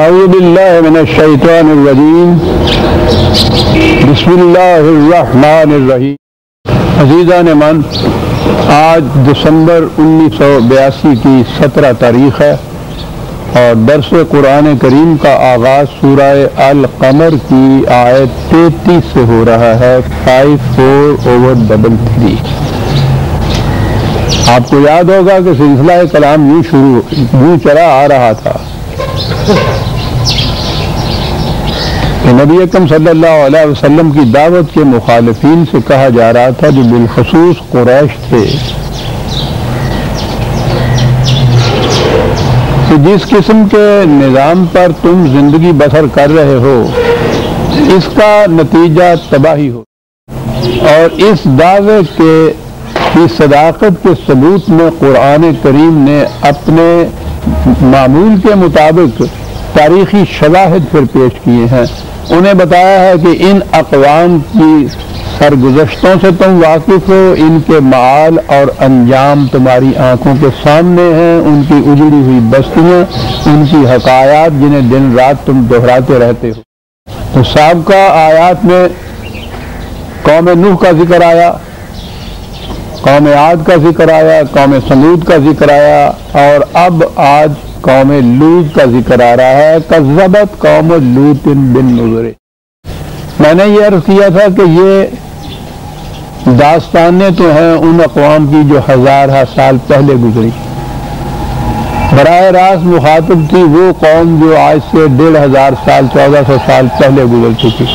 اعوذ باللہ من الشیطان الرجیم بسم اللہ الرحمن الرحیم۔ عزیزان من، آج دسمبر 1982 کی 17 تاریخ ہے اور درس قرآن کریم کا آغاز سورہ القمر کی آیت 33 سے ہو رہا ہے، 54/33۔ آپ کو یاد ہوگا کہ سلسلہ کلام یوں چلا آ رہا تھا کہ نبی اکرم صلی اللہ علیہ وسلم کی دعوت کے مخالفین سے کہا جا رہا تھا، جو بالخصوص قریش تھے، کہ جس قسم کے نظام پر تم زندگی بسر کر رہے ہو اس کا نتیجہ تباہی ہو، اور اس دعوے کی صداقت کے ثبوت میں قرآن کریم نے اپنے معمول کے مطابق تاریخی شواہد پھر پیش کیے ہیں۔ انہیں بتایا ہے کہ ان اقوام کی سرگزشتوں سے تم واقف ہو، ان کے معال اور انجام تمہاری آنکھوں کے سامنے ہیں، ان کی اجڑی ہوئی بستیاں، ان کی حکایات جنہیں دن رات تم دہراتے رہتے ہو۔ تو سابقہ آیات میں قوم نوح کا ذکر آیا، قوم عاد کا ذکر آیا، قوم سمود کا ذکر آیا، اور اب آج قوم لوط کا ذکر آ رہا ہے۔ کذبت قوم لوط بالنذر۔ میں نے یہ عرض کیا تھا کہ یہ داستانیں تو ہیں ان اقوام کی جو ہزارہ سال پہلے گزری، براہ راست مخاطب تھی وہ قوم جو آج سے 1500 سال 1400 سال پہلے گزر چکی،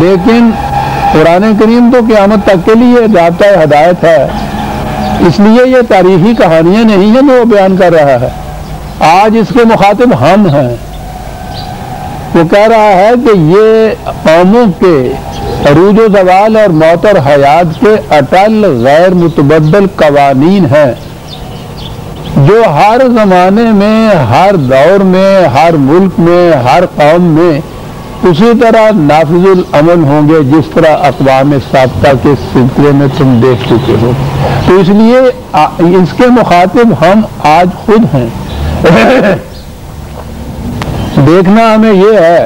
لیکن قرآن کریم تو قیامت تک کے لیے رابطہ ہدایت ہے، اس لیے یہ تاریخی کہانیاں نہیں ہیں جو وہ بیان کر رہا ہے۔ آج اس کے مخاطب ہم ہیں۔ وہ کہہ رہا ہے کہ یہ قوموں کے عروج و زوال اور موت اور حیات کے اٹل غیر متبدل قوانین ہیں، جو ہر زمانے میں، ہر دور میں، ہر ملک میں، ہر قوم میں اسی طرح نافذ العمل ہوں گے جس طرح اقوام سابقہ کے سلسلے میں تم دیکھ چکے ہو۔ تو اس لیے اس کے مخاطب ہم آج خود ہیں۔ دیکھنا ہمیں یہ ہے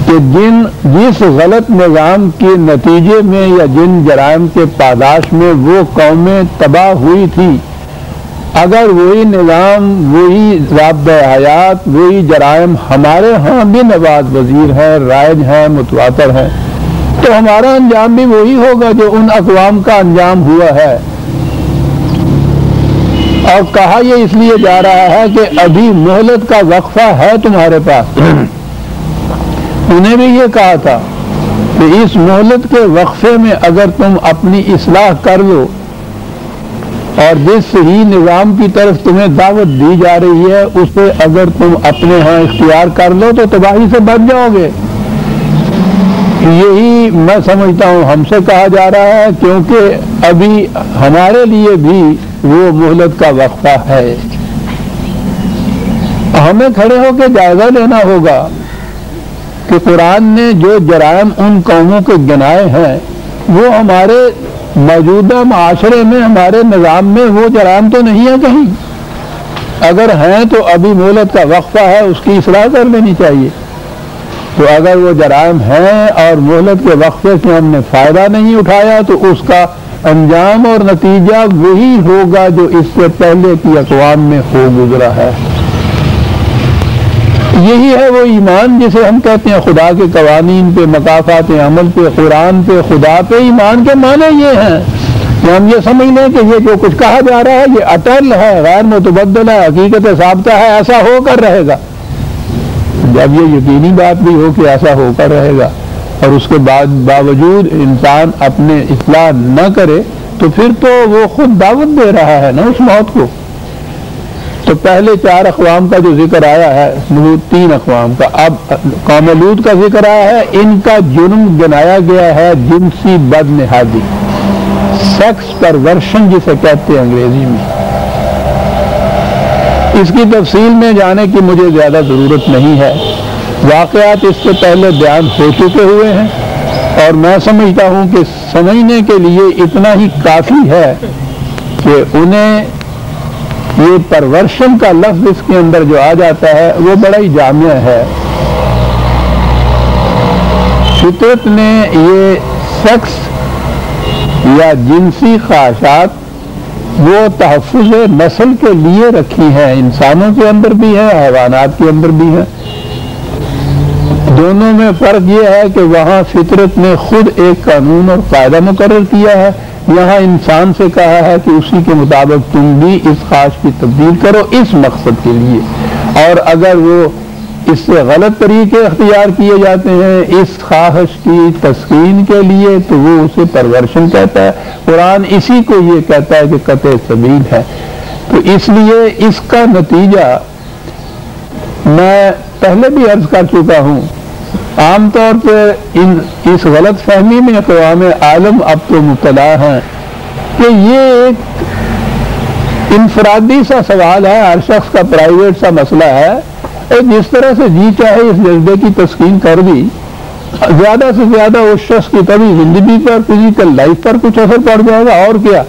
کہ جس غلط نظام کے نتیجے میں یا جن جرائم کے پاداش میں وہ قومیں تباہ ہوئی تھی، اگر وہی نظام، وہی ضابطۂ حیات، وہی جرائم ہمارے ہاں بھی نواز وزیر ہیں، رائج ہیں، متواتر ہیں، تو ہمارا انجام بھی وہی ہوگا جو ان اقوام کا انجام ہوا ہے۔ اور کہا یہ اس لیے جا رہا ہے کہ ابھی مہلت کا وقفہ ہے تمہارے پاس۔ انہیں بھی یہ کہا تھا کہ اس مہلت کے وقفے میں اگر تم اپنی اصلاح کر لو اور جس صحیح نظام کی طرف تمہیں دعوت دی جا رہی ہے اس پہ اگر تم اپنے ہاں اختیار کر لو تو تباہی سے بچ جاؤ گے۔ یہی میں سمجھتا ہوں ہم سے کہا جا رہا ہے، کیونکہ ابھی ہمارے لیے بھی وہ مہلت کا وقفہ ہے۔ ہمیں کھڑے ہو کے جائزہ لینا ہوگا کہ قرآن نے جو جرائم ان قوموں کے گنائے ہیں وہ ہمارے موجودہ معاشرے میں، ہمارے نظام میں وہ جرائم تو نہیں ہے کہیں۔ اگر ہیں تو ابھی مہلت کا وقفہ ہے، اس کی اصلاح کر لینی چاہیے۔ تو اگر وہ جرائم ہیں اور مہلت کے وقفے سے ہم نے فائدہ نہیں اٹھایا تو اس کا انجام اور نتیجہ وہی ہوگا جو اس سے پہلے کی اقوام میں ہو گزرا ہے۔ یہی ہے وہ ایمان جسے ہم کہتے ہیں خدا کے قوانین پہ، مقافات عمل پہ، قرآن پہ، خدا پہ ایمان کے معنی یہ ہیں کہ ہم یہ سمجھ لیں کہ یہ جو کچھ کہا جا رہا ہے یہ اٹل ہے، غیر متبدل ہے، حقیقت ثابتہ ہے، ایسا ہو کر رہے گا۔ جب یہ یقینی بات بھی ہو کہ ایسا ہو کر رہے گا اور اس کے باوجود انسان اپنے اصلاح نہ کرے تو پھر تو وہ خود دعوت دے رہا ہے نا اس موت کو۔ تو پہلے 4 اقوام کا جو ذکر آیا ہے، 3 اقوام کا، اب قوم لوط کا ذکر آیا ہے۔ ان کا جرم گنایا گیا ہے جنسی بد نہادی، سیکس پرورشن جسے کہتے ہیں انگریزی میں۔ اس کی تفصیل میں جانے کی مجھے زیادہ ضرورت نہیں ہے، واقعات اس سے پہلے بیان ہو چکے ہوئے ہیں، اور میں سمجھتا ہوں کہ سمجھنے کے لیے اتنا ہی کافی ہے کہ انہیں یہ پرورشن کا لفظ اس کے اندر جو آ جاتا ہے وہ بڑا ہی جامع ہے۔ فطرت نے یہ سیکس یا جنسی خواہشات وہ تحفظ نسل کے لیے رکھی ہیں، انسانوں کے اندر بھی ہیں، حیوانات کے اندر بھی ہیں۔ دونوں میں فرق یہ ہے کہ وہاں فطرت نے خود ایک قانون اور قاعدہ مقرر کیا ہے، یہاں انسان سے کہا ہے کہ اسی کے مطابق تم بھی اس خواہش کی تبدیل کرو اس مقصد کے لیے، اور اگر وہ اس سے غلط طریقے اختیار کیے جاتے ہیں اس خواہش کی تسکین کے لیے تو وہ اسے پرورشن کہتا ہے۔ قرآن اسی کو یہ کہتا ہے کہ قطع سبیل ہے۔ تو اس لیے اس کا نتیجہ میں پہلے بھی عرض کر چکا ہوں، عام طور پہ اس غلط فہمی میں اقوام عالم اب تو مبتلا ہیں کہ یہ ایک انفرادی سا سوال ہے، ہر شخص کا پرائیویٹ سا مسئلہ ہے، اور جس طرح سے جی چاہے اس جذبے کی تسکین کر دی، زیادہ سے زیادہ اس شخص کی کبھی زندگی پر، فزیکل لائف پر کچھ اثر پڑ جائے گا اور کیا۔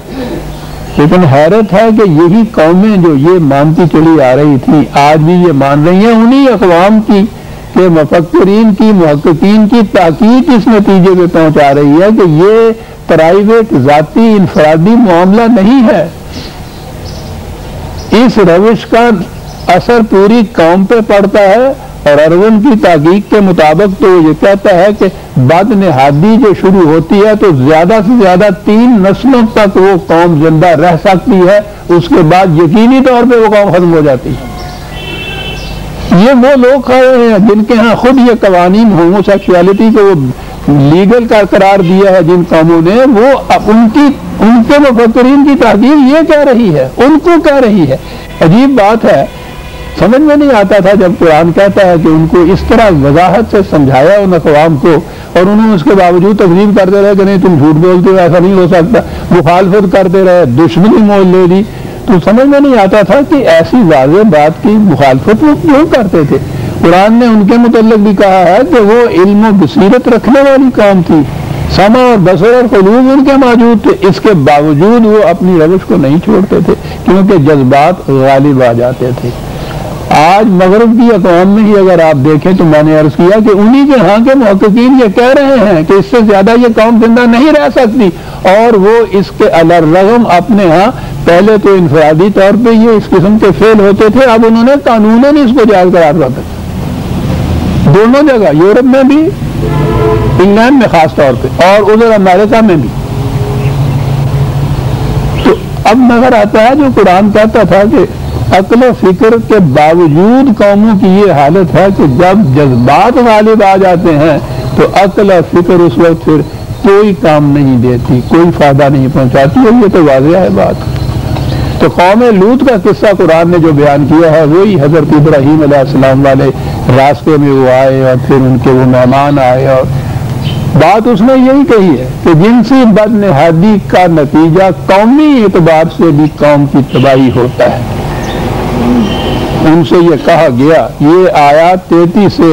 لیکن حیرت ہے کہ یہی قومیں جو یہ مانتی چلی آ رہی تھیں آج بھی یہ مان رہی ہیں، انہی اقوام کی کہ مفکرین کی، محققین کی تحقیق اس نتیجے پہ پہنچا رہی ہے کہ یہ پرائیویٹ ذاتی انفرادی معاملہ نہیں ہے، اس روش کا اثر پوری قوم پہ پڑتا ہے۔ اور ارون کی تحقیق کے مطابق تو یہ کہتا ہے کہ بد نہادی جو شروع ہوتی ہے تو زیادہ سے زیادہ 3 نسلوں تک وہ قوم زندہ رہ سکتی ہے، اس کے بعد یقینی طور پہ وہ قوم ختم ہو جاتی ہے۔ یہ وہ لوگ کھڑے ہیں جن کے ہاں خود یہ قوانین ہومو سیکشوالٹی کو لیگل کا قرار دیا ہے، جن قوموں نے وہ ان کے مفکرین کی تحقیق یہ کہہ رہی ہے، ان کو کہہ رہی ہے۔ عجیب بات ہے، سمجھ میں نہیں آتا تھا جب قرآن کہتا ہے کہ ان کو اس طرح وضاحت سے سمجھایا ان اقوام کو، اور انہوں اس کے باوجود تکذیب کرتے رہے کہ نہیں تم جھوٹ بولتے ہو، ایسا نہیں ہو سکتا، مخالفت کرتے رہے، دشمنی مول لے لی، تو سمجھ میں نہیں آتا تھا کہ ایسی واضح بات کی مخالفت وہ کیوں کرتے تھے۔ قرآن نے ان کے متعلق بھی کہا ہے کہ وہ علم و بصیرت رکھنے والی قوم تھی، سمع اور بصر اور قلوب ان کے موجود تھے، اس کے باوجود وہ اپنی روش کو نہیں چھوڑتے تھے کیونکہ جذبات غالب آ جاتے تھے۔ آج مغرب کی اقوام میں ہی اگر آپ دیکھیں تو میں نے عرض کیا کہ انہی کے ہاں کے محققین یہ کہہ رہے ہیں کہ اس سے زیادہ یہ قوم زندہ نہیں رہ سکتی، اور وہ اس کے الرغم اپنے ہاں پہلے تو انفرادی طور پہ یہ اس قسم کے فعل ہوتے تھے، اب انہوں نے قانوناً اس کو جائز قرار رکھا، دونوں جگہ، یورپ میں بھی، انگلینڈ میں خاص طور پہ، اور ادھر امریکہ میں بھی۔ تو اب نظر آتا ہے جو قرآن کہتا تھا کہ عقل و فکر کے باوجود قوموں کی یہ حالت ہے کہ جب جذبات غالب آ جاتے ہیں تو عقل و فکر اس وقت پھر کوئی کام نہیں دیتی، کوئی فائدہ نہیں پہنچاتی، اور یہ تو واضح ہے بات۔ تو قوم لوط کا قصہ قرآن نے جو بیان کیا ہے وہی حضرت ابراہیم علیہ السلام والے راستے میں وہ آئے اور پھر ان کے وہ مہمان آئے، اور بات اس نے یہی کہی ہے کہ جنسی بد نہادی کا نتیجہ قومی اعتبار سے بھی قوم کی تباہی ہوتا ہے۔ ان سے یہ کہا گیا، یہ آیات 33 سے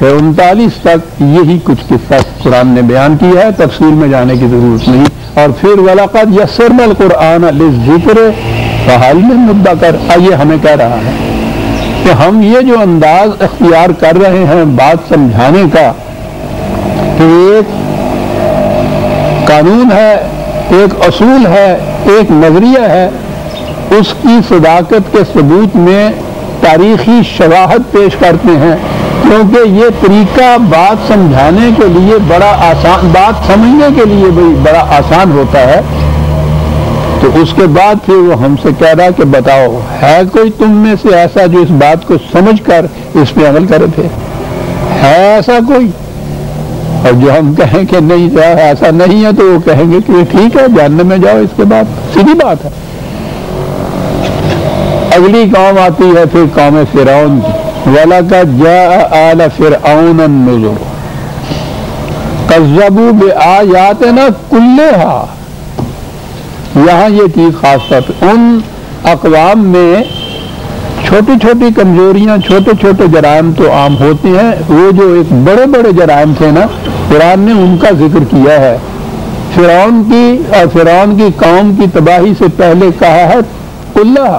39 تک یہی کچھ قصہ قرآن نے بیان کیا ہے، تفصیل میں جانے کی ضرورت نہیں۔ اور پھر وَلَقَدْ يَسَّرْنَا الْقُرْآنَ لِلذِّكْرِ فَهَلْ مِن مُدَّكِرٍ، یہ ہمیں کہہ رہا ہے کہ ہم یہ جو انداز اختیار کر رہے ہیں بات سمجھانے کا کہ ایک قانون ہے، ایک اصول ہے، ایک نظریہ ہے، اس کی صداقت کے ثبوت میں تاریخی شواہد پیش کرتے ہیں، کیونکہ یہ طریقہ بات سمجھانے کے لیے بڑا آسان، بات سمجھنے کے لیے بھی بڑا آسان ہوتا ہے۔ تو اس کے بعد پھر وہ ہم سے کہہ رہا کہ بتاؤ ہے کوئی تم میں سے ایسا جو اس بات کو سمجھ کر اس پہ عمل کرے تھے، ہے ایسا کوئی؟ اور جو ہم کہیں کہ نہیں ایسا نہیں ہے تو وہ کہیں گے کہ ٹھیک ہے جہنم میں جاؤ، اس کے بعد سیدھی بات ہے۔ اگلی قوم آتی ہے پھر قوم فرعون کی، وَلَقَدْ جَاءَ آلَ فِرْعَوْنَ النُّذُرُ كَذَّبُوا بِآيَاتِنَا كُلِّهَا۔ یہاں یہ چیز خاص طور پہ ان اقوام میں چھوٹی چھوٹی کمزوریاں، چھوٹے چھوٹے جرائم تو عام ہوتے ہیں، وہ جو ایک بڑے بڑے جرائم تھے نا، قرآن نے ان کا ذکر کیا ہے۔ فرعون کی اور فرعون کی قوم کی تباہی سے پہلے کہا ہے کلّہ،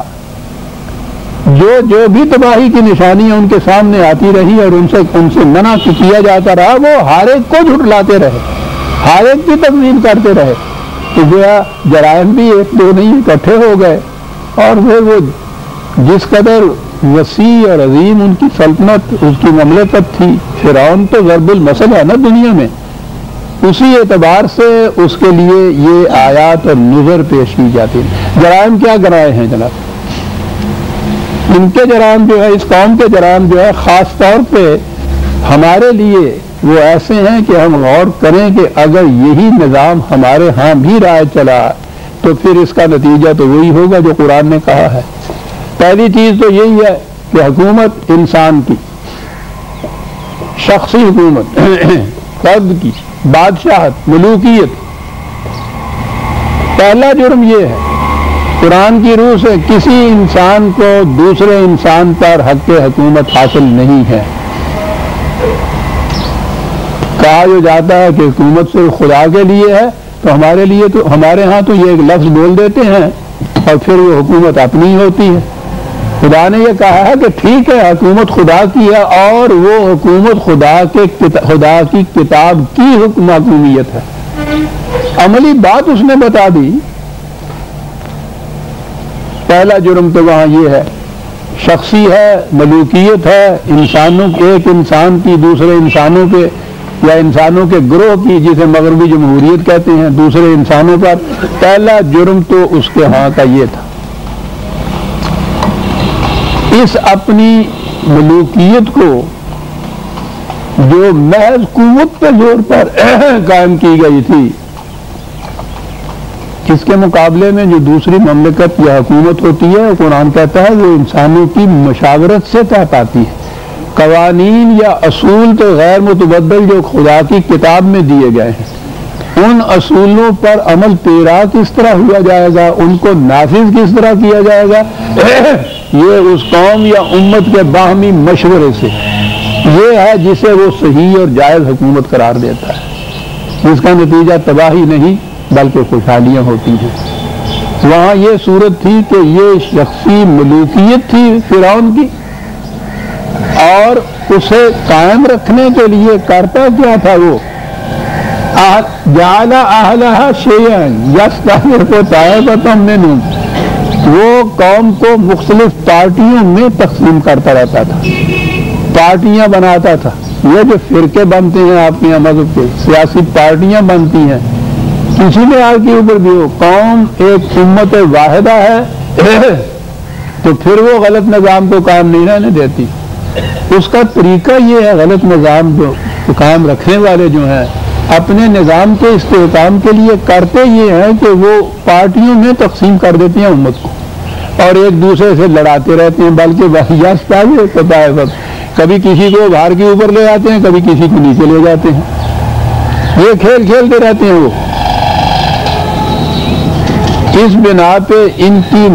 جو بھی تباہی کی نشانیاں ان کے سامنے آتی رہی اور ان سے منع کیا جاتا رہا، وہ ہر ایک کو جھٹلاتے رہے، ہر ایک کی تکذیب کرتے رہے، تو جو ہے جرائم بھی ایک دو نہیں اکٹھے ہو گئے، اور پھر وہ جس قدر وسیع اور عظیم ان کی سلطنت، اس کی مملکت تھی، فرعون تو ضرب المثل ہے نا دنیا میں، اسی اعتبار سے اس کے لیے یہ آیات اور نظر پیش کی جاتی ہے۔ جرائم کیا گنائے ہیں جناب؟ ان کے جرائم جو ہے، اس قوم کے جرائم جو ہے، خاص طور پہ ہمارے لیے وہ ایسے ہیں کہ ہم غور کریں کہ اگر یہی نظام ہمارے ہاں بھی رائج چلا تو پھر اس کا نتیجہ تو وہی ہوگا جو قرآن نے کہا ہے۔ پہلی چیز تو یہی ہے کہ حکومت انسان کی، شخصی حکومت، فرد کی، بادشاہت، ملوکیت، پہلا جرم یہ ہے۔ قرآن کی روح سے کسی انسان کو دوسرے انسان پر حق حکومت حاصل نہیں ہے۔ کہا جو جاتا ہے کہ حکومت صرف خدا کے لیے ہے، تو ہمارے لیے تو ہمارے ہاں تو یہ ایک لفظ بول دیتے ہیں اور پھر وہ حکومت اپنی ہوتی ہے۔ خدا نے یہ کہا ہے کہ ٹھیک ہے حکومت خدا کی ہے، اور وہ حکومت خدا کی کتاب کی حکومت ہے۔ عملی بات اس نے بتا دی۔ پہلا جرم تو وہاں یہ ہے، شخصی ہے، ملوکیت ہے، انسانوں، ایک انسان کی دوسرے انسانوں پہ یا انسانوں کے گروہ کی، جسے مغربی جمہوریت کہتے ہیں، دوسرے انسانوں پر۔ پہلا جرم تو اس کے ہاں کا یہ تھا۔ اس اپنی ملوکیت کو جو محض قوت پہ زور پر قائم کی گئی تھی، اس کے مقابلے میں جو دوسری مملکت یا حکومت ہوتی ہے، قرآن کہتا ہے وہ انسانوں کی مشاورت سے طے پاتی ہے۔ قوانین یا اصول تو غیر متبدل جو خدا کی کتاب میں دیے گئے ہیں، ان اصولوں پر عمل پیرا کس طرح ہوا جائے گا، ان کو نافذ کس طرح کیا جائے گا، یہ اس قوم یا امت کے باہمی مشورے سے، یہ ہے جسے وہ صحیح اور جائز حکومت قرار دیتا ہے، جس کا نتیجہ تباہی نہیں بلکہ خوشحالیاں ہوتی ہیں۔ وہاں یہ صورت تھی کہ یہ شخصی ملوکیت تھی فرعون کی، اور اسے قائم رکھنے کے لیے کرتا کیا تھا وہ، جعل اہلھا شیئا یستحق طائفۃ منھم، وہ قوم کو مختلف پارٹیوں میں تقسیم کرتا رہتا تھا، پارٹیاں بناتا تھا۔ یہ جو فرقے بنتے ہیں آپ کے یہاں مذہب کے، سیاسی پارٹیاں بنتی ہیں، کسی میں آگ کے اوپر بھی ہو، قوم ایک امت واحدہ ہے تو پھر وہ غلط نظام کو قائم نہیں رہنے دیتی۔ اس کا طریقہ یہ ہے، غلط نظام جو قائم رکھنے والے جو ہیں اپنے نظام کے استحکام کے لیے کرتے یہ ہیں کہ وہ پارٹیوں میں تقسیم کر دیتے ہیں امت کو، اور ایک دوسرے سے لڑاتے رہتے ہیں، بلکہ وحیات تازہ پتہ ہے وقت، کبھی کسی کو باہر کے اوپر لے جاتے ہیں، کبھی کسی کو نیچے لے جاتے ہیں، یہ کھیل کھیلتے رہتے ہیں وہ۔ اس بنا پہ ان کی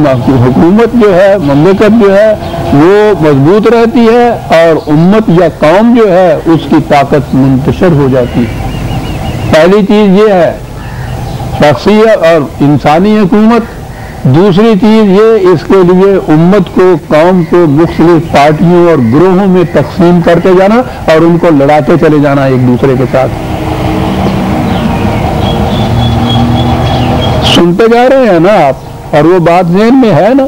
حکومت جو ہے، مملکت جو ہے، وہ مضبوط رہتی ہے، اور امت یا قوم جو ہے اس کی طاقت منتشر ہو جاتی ہے۔ پہلی چیز یہ ہے شخصی اور انسانی حکومت۔ دوسری چیز یہ، اس کے لیے امت کو، قوم کو مختلف پارٹیوں اور گروہوں میں تقسیم کرتے جانا اور ان کو لڑاتے چلے جانا ایک دوسرے کے ساتھ۔ سنتے جا رہے ہیں نا آپ، اور وہ بات ذہن میں ہے نا،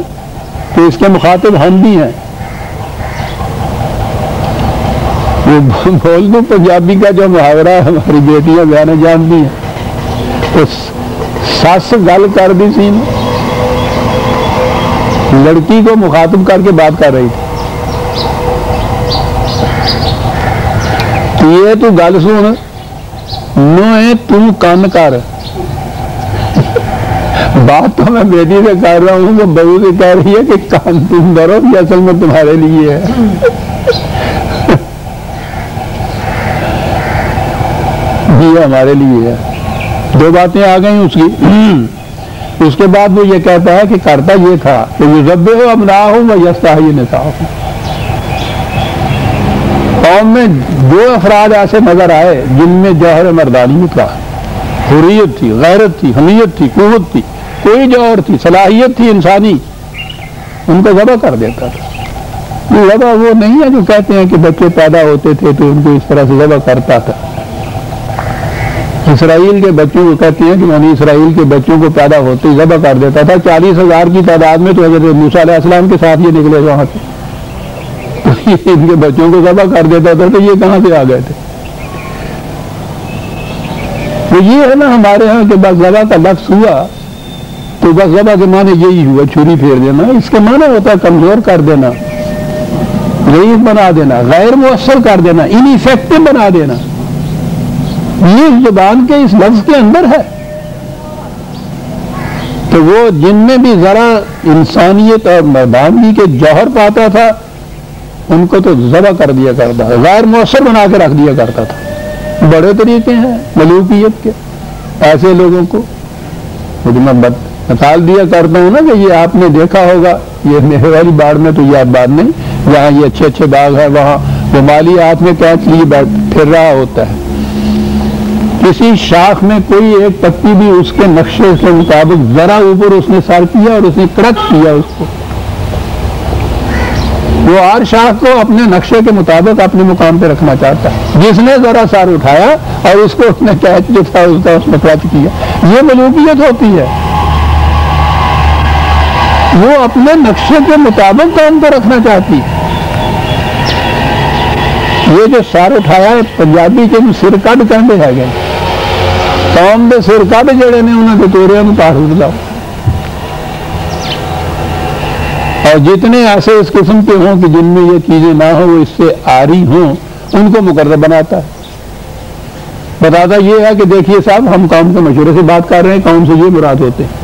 تو اس کے مخاطب ہم بھی ہیں۔ وہ بول دوں پنجابی کا جو محاورہ ہے، ہماری بیٹیاں بہنیں جانتی ہیں، تو سس گل کر دی سی، لڑکی کو مخاطب کر کے بات کر رہی تھی، یہ تو گل سن، نویں تم کن کر۔ بات تو میں بیٹی سے کر رہا ہوں، تو بہو سے کہہ رہی ہے کہ کان تم دھرو، یہ اصل میں تمہارے لیے ہے۔ یہ ہمارے لیے ہے۔ دو باتیں آ گئی اس کی۔ اس کے بعد وہ یہ کہتا ہے کہ کرتا یہ تھا کہ یذبح ابناءہم ویستحیی نساءہم۔ قوم میں دو افراد ایسے نظر آئے جن میں جوہر مردانیت تھا، حریت تھی، غیرت تھی، حمیت تھی، قوت تھی، کوئی جوہر تھی، صلاحیت تھی انسانی، ان کو ذبح کر دیتا تھا۔ یہ ذبح وہ نہیں ہے جو کہتے ہیں کہ بچے پیدا ہوتے تھے تو ان کو اس طرح سے ذبح کرتا تھا. اسرائیل کے بچوں کو کہتے ہیں کہ بنی اسرائیل کے بچوں کو پیدا ہوتے ہی ذبح کر دیتا تھا. 40,000 کی تعداد میں تو حضرت موسیٰ علیہ السلام کے ساتھ یہ نکلے وہاں سے, ان کے بچوں کو ذبح کر دیتا تھا. تو یہ کہاں سے آ گئے تھے؟ تو یہ ہے نا ہمارے ہاں کہ بس ذبح کا لفظ ہوا تو بس ذبح کے معنی یہی ہوا چھری پھیر دینا. اس کے معنی ہوتا ہے کمزور کر دینا, ضعیف بنا دینا, غیر مؤثر کر دینا, انیفیکٹو بنا دینا. یہ اس زبان کے اس لفظ کے اندر ہے. تو وہ جن میں بھی ذرا انسانیت اور مردانگی کے جوہر پاتا تھا ان کو تو ذبح کر دیا کرتا تھا, غیر مؤثر بنا کے رکھ دیا کرتا تھا. بڑے طریقے ہیں ملوکیت کے ایسے لوگوں کو. میں مثال دیا کرتا ہوں نا کہ یہ آپ نے دیکھا ہوگا, یہ میرے والی باڑ میں تو یہ بات نہیں, جہاں یہ اچھے اچھے باغ ہیں وہاں وہ مالی ہاتھ میں کینچ لیے پھر رہا ہوتا ہے. کسی شاخ میں کوئی ایک پتی بھی اس کے نقشے کے مطابق ذرا اوپر اس نے سر کیا اور اس نے کرچ کیا اس کو, وہ ہر شاخ کو اپنے نقشے کے مطابق اپنے مقام پہ رکھنا چاہتا ہے. جس نے ذرا سر اٹھایا اور اس کو اس نے کیچ جو تھا اس کا اس نے کرچ کیا. یہ ملوکیت ہوتی ہے. وہ اپنے نقشے کے مطابق کام کو رکھنا چاہتی ہے. یہ جو سر اٹھایا پنجابی کے سر کڈ کہتے ہیں گے, قوم کے سر کڈ جڑے نے انہوں کے توڑے پاس لاؤ. اور جتنے ایسے اس قسم کے ہوں کہ جن میں یہ چیزیں نہ ہوں وہ اس سے آری ہوں ان کو مقرر بناتا ہے. بتاتا یہ ہے کہ دیکھیے صاحب ہم قوم کے مشورے سے بات کر رہے ہیں, قوم سے یہ مراد ہوتے ہیں.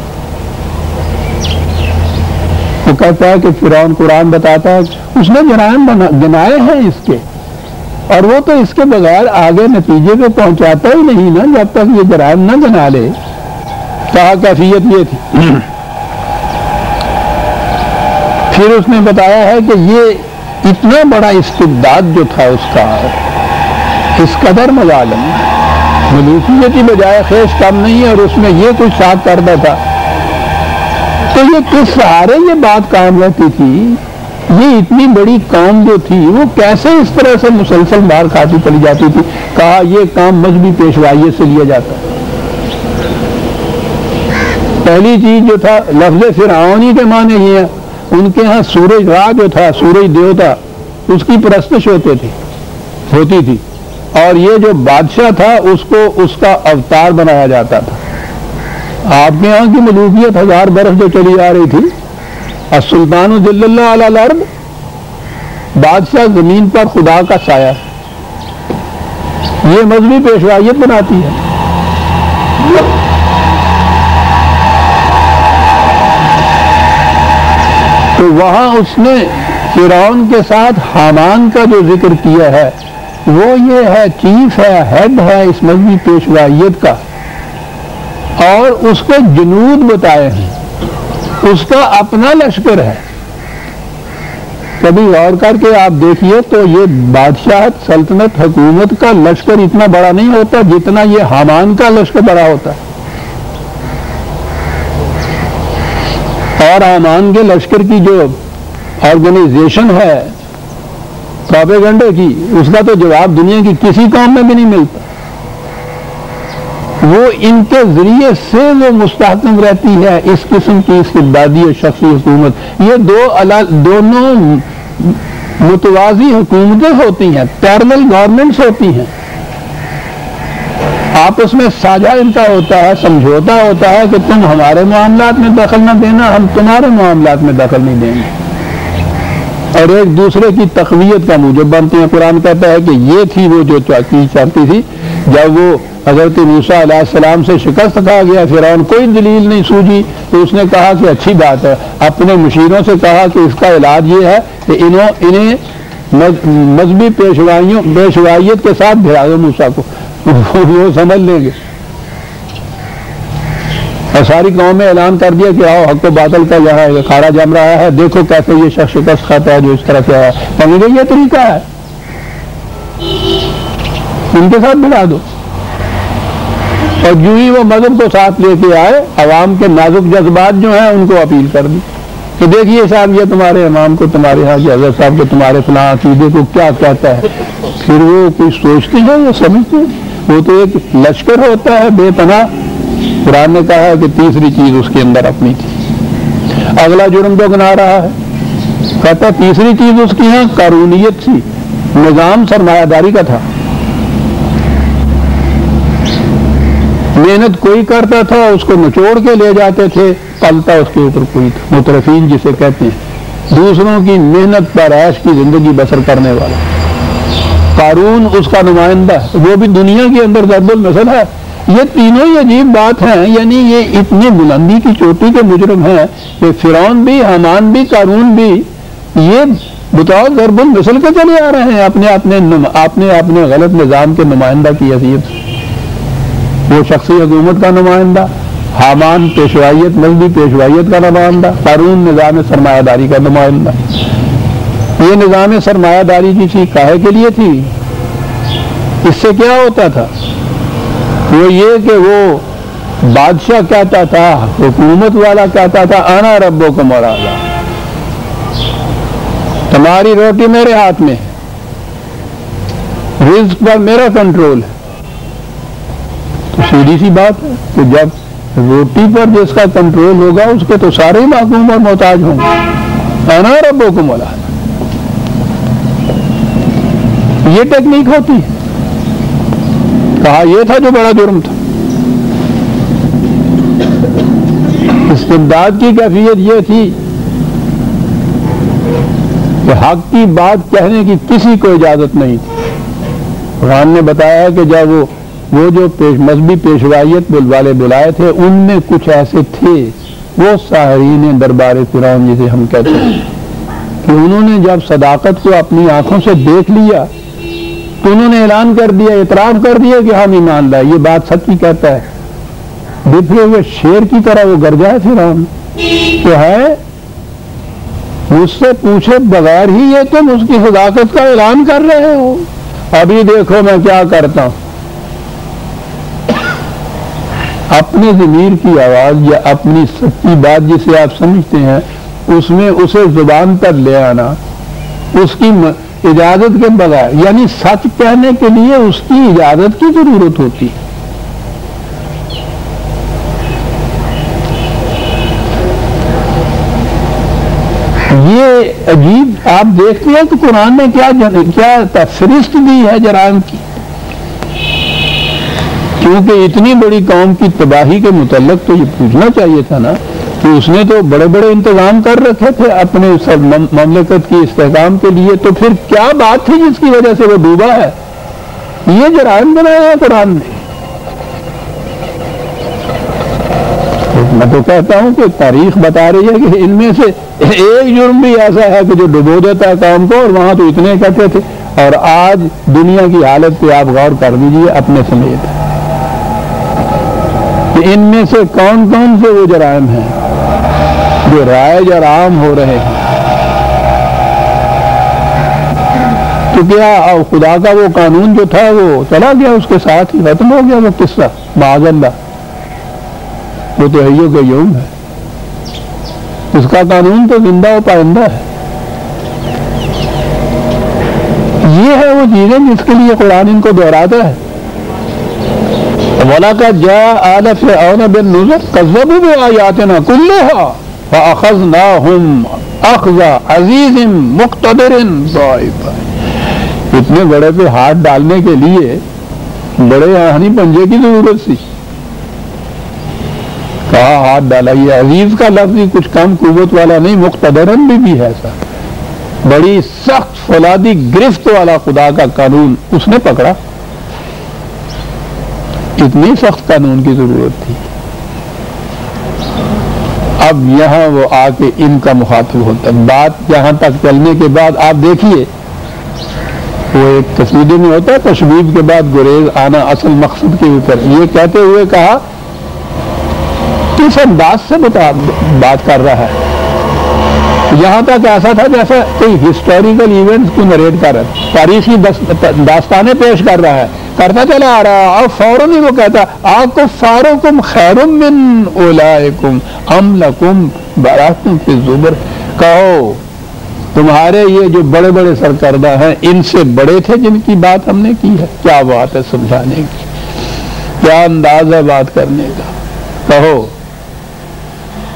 وہ کہتا ہے کہ فرعون قرآن بتاتا ہے اس نے جرائم گنائے ہیں اس کے, اور وہ تو اس کے بغیر آگے نتیجے پہ پہنچاتا ہی نہیں نا جب تک یہ جرائم نہ گنا لے. کہا کیفیت یہ تھی. پھر اس نے بتایا ہے کہ یہ اتنا بڑا استبداد جو تھا اس کا, اس قدر مظالم, ملوکیت کی بجائے خیش کم نہیں ہے, اور اس میں یہ کچھ ساتھ کرتا تھا. تو یہ کس سہارے یہ بات کام رہتی تھی؟ یہ اتنی بڑی قوم جو تھی وہ کیسے اس طرح سے مسلسل مار کھاتی چلی جاتی تھی؟ کہا یہ کام مذہبی پیشوائیت سے لیا جاتا. پہلی چیز جو تھا لفظ فرعونی کے معنی یہ ہے, ان کے ہاں سورج راہ جو تھا, سورج دیوتا, اس کی پرستش ہوتی تھی, اور یہ جو بادشاہ تھا اس کو اس کا اوتار بنایا جاتا تھا. آپ کے یہاں کی ملوکیت 1000 برس جو چلی آ رہی تھی, السلطان ذل اللہ علی الارض, بادشاہ زمین پر خدا کا سایہ, یہ مذہبی پیشوائیت بناتی ہے. تو وہاں اس نے فرعون کے ساتھ حامان کا جو ذکر کیا ہے وہ یہ ہے, چیف ہے, ہیڈ ہے اس مذہبی پیشوائیت کا, اور اس کے جنود بتائے ہیں, اس کا اپنا لشکر ہے. کبھی غور کر کے آپ دیکھیے تو یہ بادشاہت سلطنت حکومت کا لشکر اتنا بڑا نہیں ہوتا جتنا یہ حامان کا لشکر بڑا ہوتا ہے. اور حامان کے لشکر کی جو آرگنائزیشن ہے پروپیگنڈے کی, اس کا تو جواب دنیا کی کسی قوم میں بھی نہیں ملتا. وہ ان کے ذریعے سے وہ مستحکم رہتی ہے اس قسم کی استبدادی اور شخصی حکومت. یہ دونوں متوازی حکومتیں ہوتی ہیں, پیرلل گورنمنٹس ہوتی ہیں. آپس میں ساجھا ان کا ہوتا ہے, سمجھوتا ہوتا ہے کہ تم ہمارے معاملات میں دخل نہ دینا, ہم تمہارے معاملات میں دخل نہیں دیں گے, اور ایک دوسرے کی تقویت کا موجب بنتے ہیں. قرآن کہتا ہے کہ یہ تھی وہ جو چاہتی تھی جب وہ حضرت موسیٰ علیہ السلام سے شکست کھا گیا, فرعون کوئی دلیل نہیں سوجی, تو اس نے کہا کہ اچھی بات ہے. اپنے مشیروں سے کہا کہ اس کا علاج یہ ہے کہ انہیں مذہبی پیشوائیت کے ساتھ بھیجا دو موسیٰ کو, وہ سمجھ لیں گے. اور ساری قوم میں اعلان کر دیا کہ آؤ حق و باطل کا یہاں اکھاڑا جم رہا ہے, دیکھو کیسے یہ شخص شکست کھاتا ہے جو اس طرح سے آیا. سمجھ گئے یہ طریقہ ہے, ان کے ساتھ بھیجا دو. اور جو ہی وہ مذہب کو ساتھ لے کے آئے, عوام کے نازک جذبات جو ہیں ان کو اپیل کر دی تو دیکھیے صاحب یہ تمہارے امام کو، تمہارے حاجی حضرت صاحب کو، تمہارے فلاں عقیدے کو کیا کہتا ہے. پھر وہ کچھ سوچتے ہیں یا سمجھتے ہیں؟ وہ تو ایک لشکر ہوتا ہے بے پناہ. قرآن نے کہا ہے کہ تیسری چیز اس کے اندر اپنی تھی. اگلا جرم جو گنا رہا ہے کہتا تیسری چیز اس کی یہاں قارونیت تھی، نظام سرمایہ داری کا تھا. محنت کوئی کرتا تھا اس کو نچوڑ کے لے جاتے تھے، پلتا اس کے اوپر کوئی تھا. مترفین جسے کہتے ہیں، دوسروں کی محنت پر عیش کی زندگی بسر کرنے والا. قارون اس کا نمائندہ ہے، وہ بھی دنیا کے اندر ضرب المثل ہے. یہ تینوں ہی عجیب بات ہیں، یعنی یہ اتنی بلندی کی چوٹی کے مجرم ہیں کہ فرعون بھی، حامان بھی، قارون بھی یہ بطور ضرب المثل کے چلے آ رہے ہیں اپنے غلط نظام کے نمائندہ کی حیثیت. وہ شخصی حکومت کا نمائندہ، حامان پیشوائیت، مذہبی پیشوائیت کا نمائندہ، قارون نظام سرمایہ داری کا نمائندہ. یہ نظام سرمایہ داری کی تھی کاہے کے لیے تھی؟ اس سے کیا ہوتا تھا؟ وہ یہ کہ وہ بادشاہ کہتا تھا، حکومت والا کہتا تھا انا ربکم الاعلی، تمہاری روٹی میرے ہاتھ میں، رزق پر میرا کنٹرول ہے. تو سیدھی سی بات ہے کہ جب روٹی پر جس کا کنٹرول ہوگا اس کے تو سارے ہی محکوم اور محتاج ہوں گے. انا ربکم الاعلی یہ ٹیکنیک ہوتی ہے. کہا یہ تھا جو بڑا جرم تھا. استبداد کی کیفیت یہ تھی کہ حق کی بات کہنے کی کسی کو اجازت نہیں تھی. قرآن نے بتایا کہ جب وہ جو مذہبی پیشوائیت والے بلائے تھے ان میں کچھ ایسے تھے، وہ ساحرین دربار فرعون جسے ہم کہتے ہیں، کہ انہوں نے جب صداقت کو اپنی آنکھوں سے دیکھ لیا تو انہوں نے اعلان کر دیا، اعتراف کر دیا کہ ہم ایمان لائے، یہ بات سچی کہتا ہے. بکھرے ہوئے شیر کی طرح وہ گرجا ہے فرعون کہ ہے مجھ سے پوچھے بغیر ہی یہ تم اس کی صداقت کا اعلان کر رہے ہو، ابھی دیکھو میں کیا کرتا ہوں. اپنے ضمیر کی آواز یا اپنی سچی بات جسے آپ سمجھتے ہیں اس میں اسے زبان پر لے آنا اس کی اجازت کے بغیر، یعنی سچ کہنے کے لیے اس کی اجازت کی ضرورت ہوتی. یہ عجیب آپ دیکھتے ہیں کہ قرآن نے کیا فہرست دی ہے جرائم کی. کیونکہ اتنی بڑی قوم کی تباہی کے متعلق تو یہ پوچھنا چاہیے تھا نا کہ اس نے تو بڑے بڑے انتظام کر رکھے تھے اپنے مملکت کی استحکام کے لیے، تو پھر کیا بات تھی جس کی وجہ سے وہ ڈوبا ہے؟ یہ جرائم بنایا ہے قرآن نے. میں تو کہتا ہوں کہ تاریخ بتا رہی ہے کہ ان میں سے ایک جرم بھی ایسا ہے کہ جو ڈبو دیتا ہے قوم کو، اور وہاں تو اتنے اکٹھے تھے. اور آج دنیا کی حالت پہ آپ غور کر دیجیے اپنے سمیت کہ ان میں سے کون کون سے وہ جرائم ہیں جو رائج اور عام ہو رہے ہیں. تو کیا خدا کا وہ قانون جو تھا وہ چلا گیا، اس کے ساتھ ہی ختم ہو گیا وہ قصہ؟ معاذ اللہ، وہ تو حیّ و قیوم ہے، اس کا قانون تو زندہ و پائندہ ہے. یہ ہے وہ چیزیں جس کے لیے قرآن ان کو دہراتا ہے. وَلَقَدْ جَاءَ آلَ فِرْعَوْنَ بِالنُّذُرِ كَذَّبُوا بِآيَاتِنَا كُلِّهَا فَأَخَذْنَاهُمْ أَخْذَ عَزِيزٍ مُقْتَدِرٍ. اتنے بڑے پہ ہاتھ ڈالنے کے لیے بڑے آہنی پنجے کی ضرورت تھی. کہا ہاتھ ڈالا. یہ عزیز کا لفظ ہی کچھ کم قوت والا نہیں، مقتدرن بھی ہے ایسا. بڑی سخت فولادی گرفت والا خدا کا قانون اس نے پکڑا. اتنی سخت قانون کی ضرورت تھی. اب یہاں وہ آ کے ان کا مخاطب ہوتا ہے. بات یہاں تک چلنے کے بعد آپ دیکھیے وہ ایک قصیدے میں ہوتا ہے تشبیب کے بعد گریز آنا اصل مقصد کے اوپر. یہ کہتے ہوئے کہا کس انداز سے بات کر رہا ہے. یہاں تک ایسا تھا جیسا کوئی ہسٹوریکل ایونٹس کو نریٹ کر رہا ہے، تاریخی داستانیں پیش کر رہا ہے، کرتا چلا آ رہا. اور فوراً ہی وہ کہتا اکفارکم خیر من اولئکم ام لکم براءۃ فی الزبر. کہو تمہارے یہ جو بڑے بڑے سرکردہ ہیں ان سے بڑے تھے جن کی بات ہم نے کی ہے؟ کیا بات ہے سمجھانے کی، کیا انداز ہے بات کرنے کا؟ کہو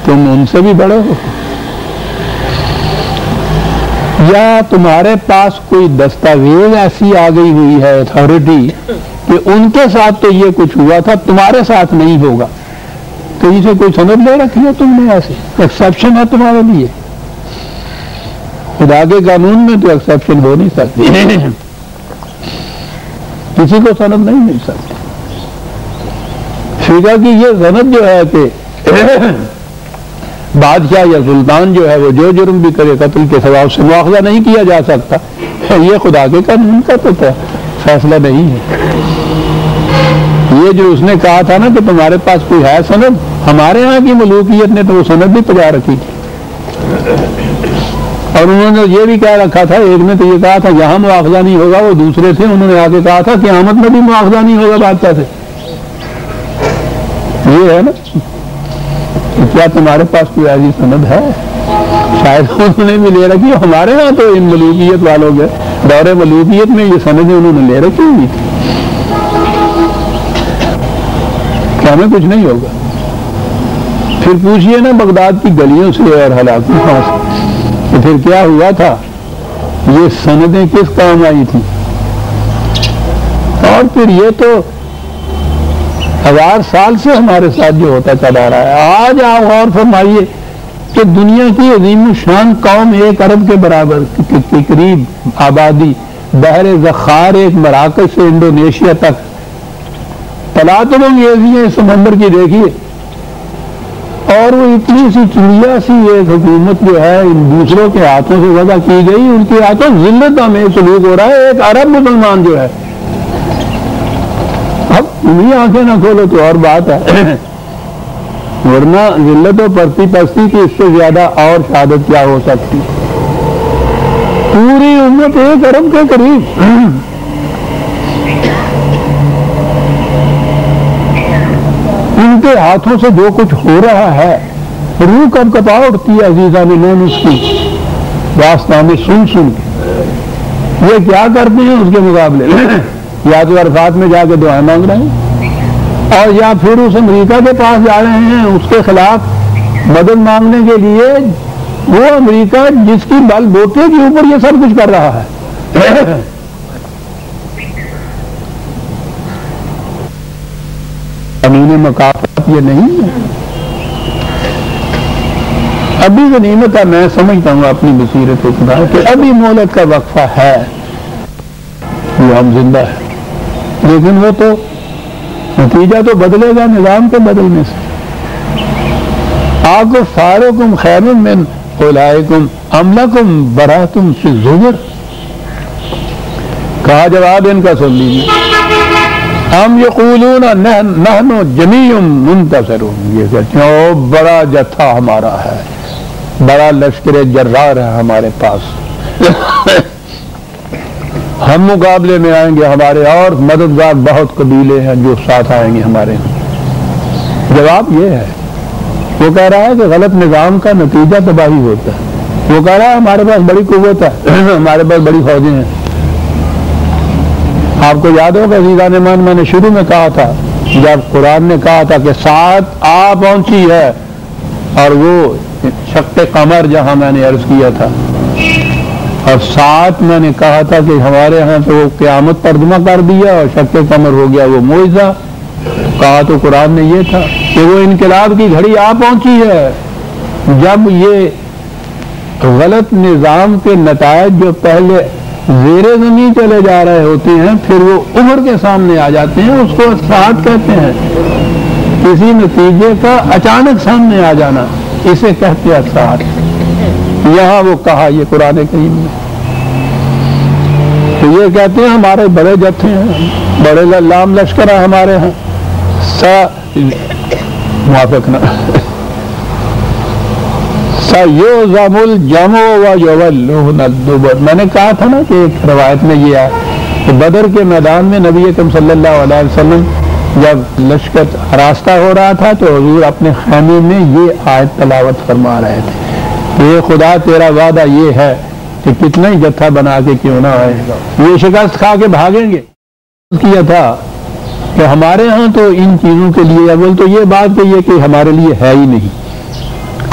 تم ان سے بھی بڑے ہو، یا تمہارے پاس کوئی دستاویز ایسی آ گئی ہوئی ہے اتھارٹی کہ ان کے ساتھ تو یہ کچھ ہوا تھا تمہارے ساتھ نہیں ہوگا، کہیں سے کوئی سند لے رکھی ہے تم نے؟ ایسے ایکسیپشن ہے تمہارے لیے؟ خدا کے قانون میں تو ایکسیپشن ہو نہیں سکتی، کسی کو سند نہیں مل سکتی۔ فقہ کی یہ سند جو ہے کہ بادشاہ یا سلطان جو ہے وہ جو جرم بھی کرے قتل کے سوا اس سے مواخذہ نہیں کیا جا سکتا، یہ خدا کے قانون کا تو فیصلہ نہیں ہے۔ یہ جو اس نے کہا تھا نا کہ تمہارے پاس کوئی ہے سند، ہمارے ہاں کی ملوکیت نے تو وہ سند بھی پجا رکھی تھی، اور انہوں نے یہ بھی کہہ رکھا تھا، ایک نے تو یہ کہا تھا یہاں مواخذہ نہیں ہوگا، وہ دوسرے تھے انہوں نے آگے کہا تھا قیامت میں بھی مواخذہ نہیں ہوگا بادشاہ سے۔ یہ ہے نا، کیا تمہارے پاس کوئی ایسی سند ہے؟ شاید انہوں نے بھی لے رکھی، ہمارے ہاں تو ان ملوکیت والوں کے دور ملوکیت میں یہ سندیں انہوں نے لے رکھی ہوئی تھی، کیا ہمیں کچھ نہیں ہوگا؟ پھر پوچھئے نا بغداد کی گلیوں سے اور ہلاکتوں سے تو پھر کیا ہوا تھا، یہ سندیں کس کام آئی تھی؟ اور پھر یہ تو 1000 سال سے ہمارے ساتھ جو ہوتا چلا رہا ہے۔ آج آپ غور فرمائیے کہ دنیا کی عظیم الشان قوم 1 ارب کے برابر کے قریب آبادی، بحر ذخار ایک مراکش سے انڈونیشیا تک، تلاطم انگیزی ہے سمندر کی دیکھیے، اور وہ اتنی سی چڑیا سی ایک حکومت جو ہے ان دوسروں کے ہاتھوں سے وضع کی گئی، ان کے ہاتھوں ذلت میں سلوک ہو رہا ہے 1 ارب مسلمان جو ہے۔ اب تمہیں آنکھیں نہ کھولو تو اور بات ہے، ورنہ ذلت و پرتی پستی کی اس سے زیادہ اور شہادت کیا ہو سکتی؟ پوری امت 1 ارب کے قریب، ان کے ہاتھوں سے جو کچھ ہو رہا ہے، روح کب کپا اٹھتی ہے عزیزان نون اس کی واسطہ میں سن سن کے۔ یہ کیا کرتے ہیں اس کے مقابلے یا تو عرفات میں جا کے دعائیں مانگ رہے ہیں، اور یا پھر اس امریکہ کے پاس جا رہے ہیں اس کے خلاف مدد مانگنے کے لیے، وہ امریکہ جس کی بل بوتے کے اوپر یہ سب کچھ کر رہا ہے۔ قانون مکافات یہ نہیں ہے۔ ابھی غنیمت ہے، میں سمجھتا ہوں اپنی بصیرت کو خدا کہ ابھی مہلت کا وقفہ ہے، وہ ہم زندہ ہے، لیکن وہ تو نتیجہ تو بدلے گا نظام کے بدلنے سے۔ آپ کو فارکم خیر من اولئکم ام لکم براۃ فی الزبر، کہا جواب ان کا سن لیجیے، ہم یقولون نحن جمیع منتصرون، یہ کہتے ہیں او بڑا جتھا ہمارا ہے، بڑا لشکر جرار ہے ہمارے پاس، ہم مقابلے میں آئیں گے، ہمارے اور مددگار بہت قبیلے ہیں جو ساتھ آئیں گے ہمارے۔ جواب یہ ہے، وہ کہہ رہا ہے کہ غلط نظام کا نتیجہ تباہی ہوتا ہے، وہ کہہ رہا ہے ہمارے پاس بڑی قوت ہے، ہمارے پاس بڑی فوجیں ہیں۔ آپ کو یاد ہوگا عزیزان ایمان میں نے شروع میں کہا تھا جب قرآن نے کہا تھا کہ سات آ پہنچی ہے، اور وہ شق قمر جہاں میں نے عرض کیا تھا، اور سات میں نے کہا تھا کہ ہمارے ہاں تو وہ قیامت ترجمہ کر دیا اور شق قمر ہو گیا وہ معجزہ، کہا تو قرآن نے یہ تھا کہ وہ انقلاب کی گھڑی آ پہنچی ہے، جب یہ غلط نظام کے نتائج جو پہلے زیر زمین چلے جا رہے ہوتے ہیں پھر وہ ابھر کے سامنے آ جاتے ہیں، اس کو اثرات کہتے ہیں، کسی نتیجے کا اچانک سامنے آ جانا اسے کہتے ہیں اثرات۔ یہاں وہ کہا یہ قرآن کریم میں، تو یہ کہتے ہیں ہمارے بڑے جتھے ہیں، بڑے لام لشکر ہیں ہمارے ہاں، موافق نہ سَيُهْزَمُ الْجَمْعُ وَيُوَلُّونَ الدُّبُرَ۔ میں نے کہا تھا نا کہ ایک روایت میں یہ ہے کہ بدر کے میدان میں نبی اکرم صلی اللہ علیہ وسلم جب لشکر راستہ ہو رہا تھا تو حضور اپنے خیمے میں یہ آیت تلاوت فرما رہے تھے، یہ خدا تیرا وعدہ یہ ہے کہ کتنا ہی جتھا بنا کے کیوں نہ آئے گا، یہ شکست کھا کے بھاگیں گے. کیا تھا کہ ہمارے ہاں تو ان چیزوں کے لیے اول تو یہ بات کہ یہ کہ ہمارے لیے ہے ہی نہیں،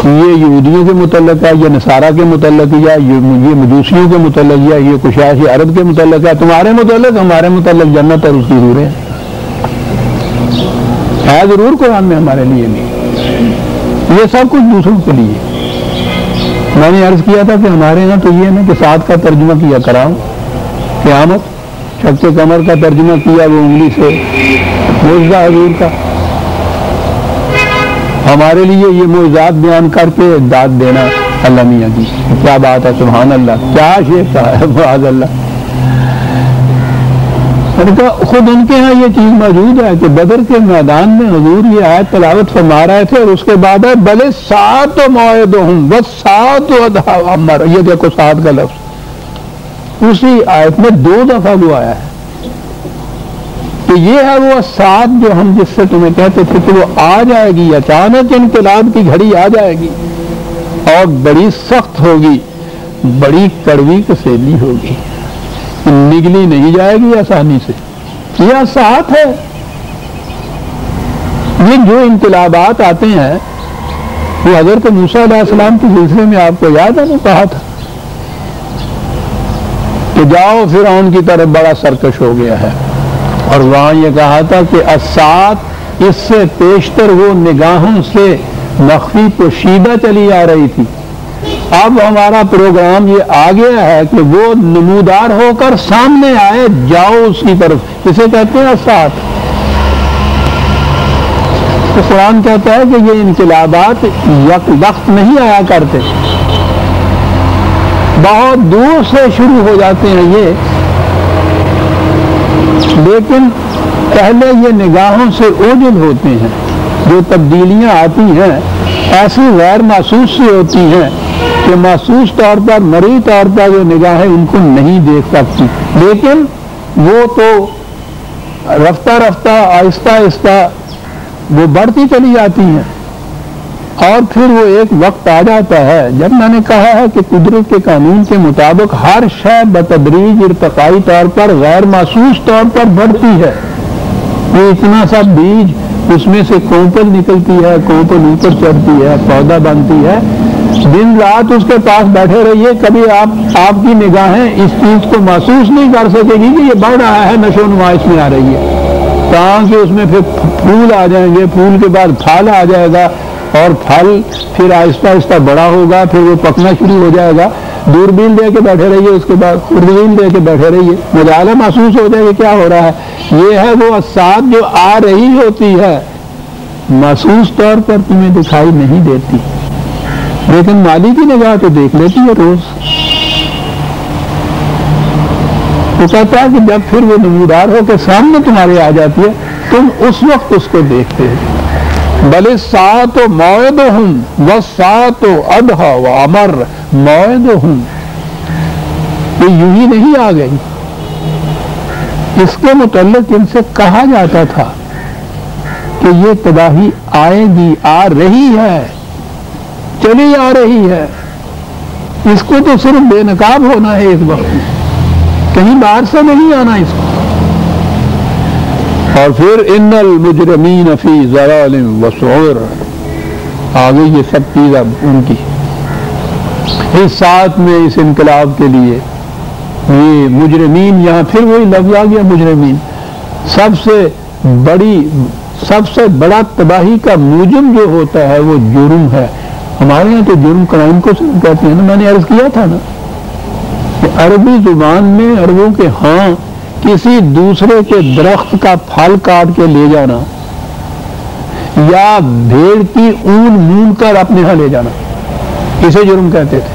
یہ یہودیوں کے متعلق ہے، یہ نصارہ کے متعلق ہے، یہ مجوسیوں کے متعلق ہے، یہ کشائش عرب کے متعلق ہے. تمہارے متعلق ہمارے متعلق جنت اور اس کی حوریں ہے ضرور قرآن میں، ہمارے لیے نہیں. یہ سب کچھ دوسروں کے لیے. میں نے عرض کیا تھا کہ ہمارے یہاں تو یہ نا کہ ساتھ کا ترجمہ کیا کراؤں، قیامت شق قمر کا ترجمہ کیا وہ انگلی سے، معجزہ حضور کا. ہمارے لیے یہ معجزات بیان کر کے داد دینا اللہ میاں کی، کیا بات ہے، سبحان اللہ، کیا شیخ کا ہے، معاذ اللہ. خود ان کے ہاں یہ چیز موجود ہے کہ بدر کے میدان میں حضور یہ آیت تلاوت فرما رہے تھے اور اس کے بعد ہے بلے سات و موعدہم وساعۃ اضحیٰ وعمر. یہ دیکھو سات کا لفظ اسی آیت میں 2 دفعہ وہ آیا ہے کہ یہ ہے وہ سات جو ہم جس سے تمہیں کہتے تھے کہ وہ آ جائے گی، اچانک انقلاب کی گھڑی آ جائے گی اور بڑی سخت ہوگی، بڑی کڑوی کسیلی ہوگی، نگلی نہیں جائے گی آسانی سے. یہ ساتھ ہے. یہ جو انقلابات آتے ہیں وہ حضرت موسیٰ علیہ السلام کے سلسلے میں آپ کو یاد ہے نا، کہا تھا کہ جاؤ فرعون کی طرف، بڑا سرکش ہو گیا ہے. اور وہاں یہ کہا تھا کہ اسات اس سے پیشتر وہ نگاہوں سے مخفی پوشیدہ چلی آ رہی تھی. اب ہمارا پروگرام یہ آ گیا ہے کہ وہ نمودار ہو کر سامنے آئے، جاؤ اس کی طرف. اسے کہتے ہیں اسات. تو قرآن کہتا ہے کہ یہ انقلابات یک وقت نہیں آیا کرتے، بہت دور سے شروع ہو جاتے ہیں یہ، لیکن پہلے یہ نگاہوں سے اوجھل ہوتے ہیں. جو تبدیلیاں آتی ہیں ایسی غیر محسوس سی ہوتی ہیں کہ محسوس طور پر، مری طور پر جو نگاہیں ان کو نہیں دیکھ سکتی، لیکن وہ تو رفتہ رفتہ آہستہ آہستہ وہ بڑھتی چلی جاتی ہیں. اور پھر وہ ایک وقت آ جاتا ہے جب میں نے کہا ہے کہ قدرت کے قانون کے مطابق ہر شے بتدریج ارتقائی طور پر غیر محسوس طور پر بڑھتی ہے. یہ اتنا سا بیج، اس میں سے کونپل نکلتی ہے، کونپل اوپر چڑھتی ہے، پودا بنتی ہے. دن رات اس کے پاس بیٹھے رہیے، کبھی آپ کی نگاہیں اس چیز کو محسوس نہیں کر سکے گی کہ یہ بڑھ رہا ہے، نشو و نما اس میں آ رہی ہے. تاکہ اس میں پھر پھول آ جائیں گے، پھول کے بعد پھل آ جائے گا، اور پھل پھر آہستہ آہستہ بڑا ہوگا، پھر وہ پکنا شروع ہو جائے گا. دوربین دے کے بیٹھے رہیے، اس کے بعد خوردبین دے کے بیٹھے رہیے، مجالہ محسوس ہو جائے گا کیا ہو رہا ہے. یہ ہے وہ اسات جو آ رہی ہوتی ہے، محسوس طور پر تمہیں دکھائی نہیں دیتی، لیکن مالی کی نگاہ تو دیکھ لیتی ہے روز. وہ کہتا ہے کہ جب پھر وہ نمودار ہو کے سامنے تمہارے آ جاتی ہے، تم اس وقت اس کو دیکھتے ہو. بلے سات و موعدہم وساعۃ اضحیٰ وعمر. موعدہم یہ یوں ہی نہیں آ گئی، اس کے متعلق ان سے کہا جاتا تھا کہ یہ تباہی آئے گی، آ رہی ہے، چلی آ رہی ہے. اس کو تو صرف بے نقاب ہونا ہے اس وقت میں، کہیں باہر سے نہیں آنا اس کو. اور پھر ان المجرمین فی ضلال وسعور، آگے یہ سب چیز اب ان کی اس ساتھ میں اس انقلاب کے لیے یہ مجرمین، یہاں پھر وہی لفظ آ گیا مجرمین. سب سے بڑا تباہی کا موجب جو ہوتا ہے وہ جرم ہے. ہمارے یہاں تو جرم کرائم کو کہتے ہیں نا. میں نے عرض کیا تھا نا کہ عربی زبان میں عربوں کے ہاں کسی دوسرے کے درخت کا پھل کاٹ کے لے جانا یا بھیڑ کی اون مون کر اپنے ہاں لے جانا، اسے جرم کہتے تھے.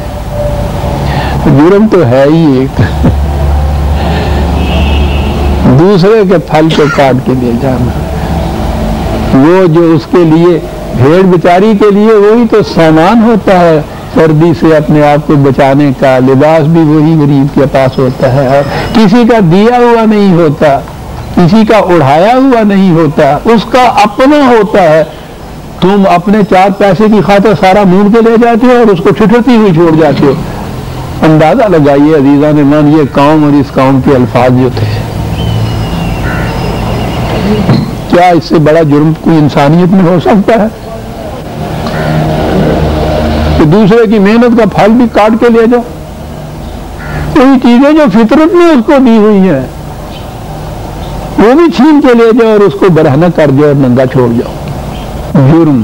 جرم تو ہے ہی ایک دوسرے کے پھل کو کاٹ کے لے جانا. وہ جو اس کے لیے بھیڑ بیچاری کے لیے وہی تو سامان ہوتا ہے سردی سے اپنے آپ کو بچانے کا، لباس بھی وہی غریب کے پاس ہوتا ہے، اور کسی کا دیا ہوا نہیں ہوتا، کسی کا اڑھایا ہوا نہیں ہوتا، اس کا اپنا ہوتا ہے. تم اپنے 4 پیسے کی خاطر سارا مونڈ کے لے جاتے ہو اور اس کو ٹھٹرتی ہوئی چھوڑ جاتے ہو۔ اندازہ لگائیے عزیزان ایمان، یہ قوم اور اس قوم کے الفاظ جو تھے، کیا اس سے بڑا جرم کوئی انسانیت میں ہو سکتا ہے کہ دوسرے کی محنت کا پھل بھی کاٹ کے لے جاؤ؟ کوئی چیزیں جو فطرت میں اس کو دی ہوئی ہیں وہ بھی چھین کے لے جاؤ اور اس کو برہنہ کر دو اور ننگا چھوڑ جاؤ۔ جرم۔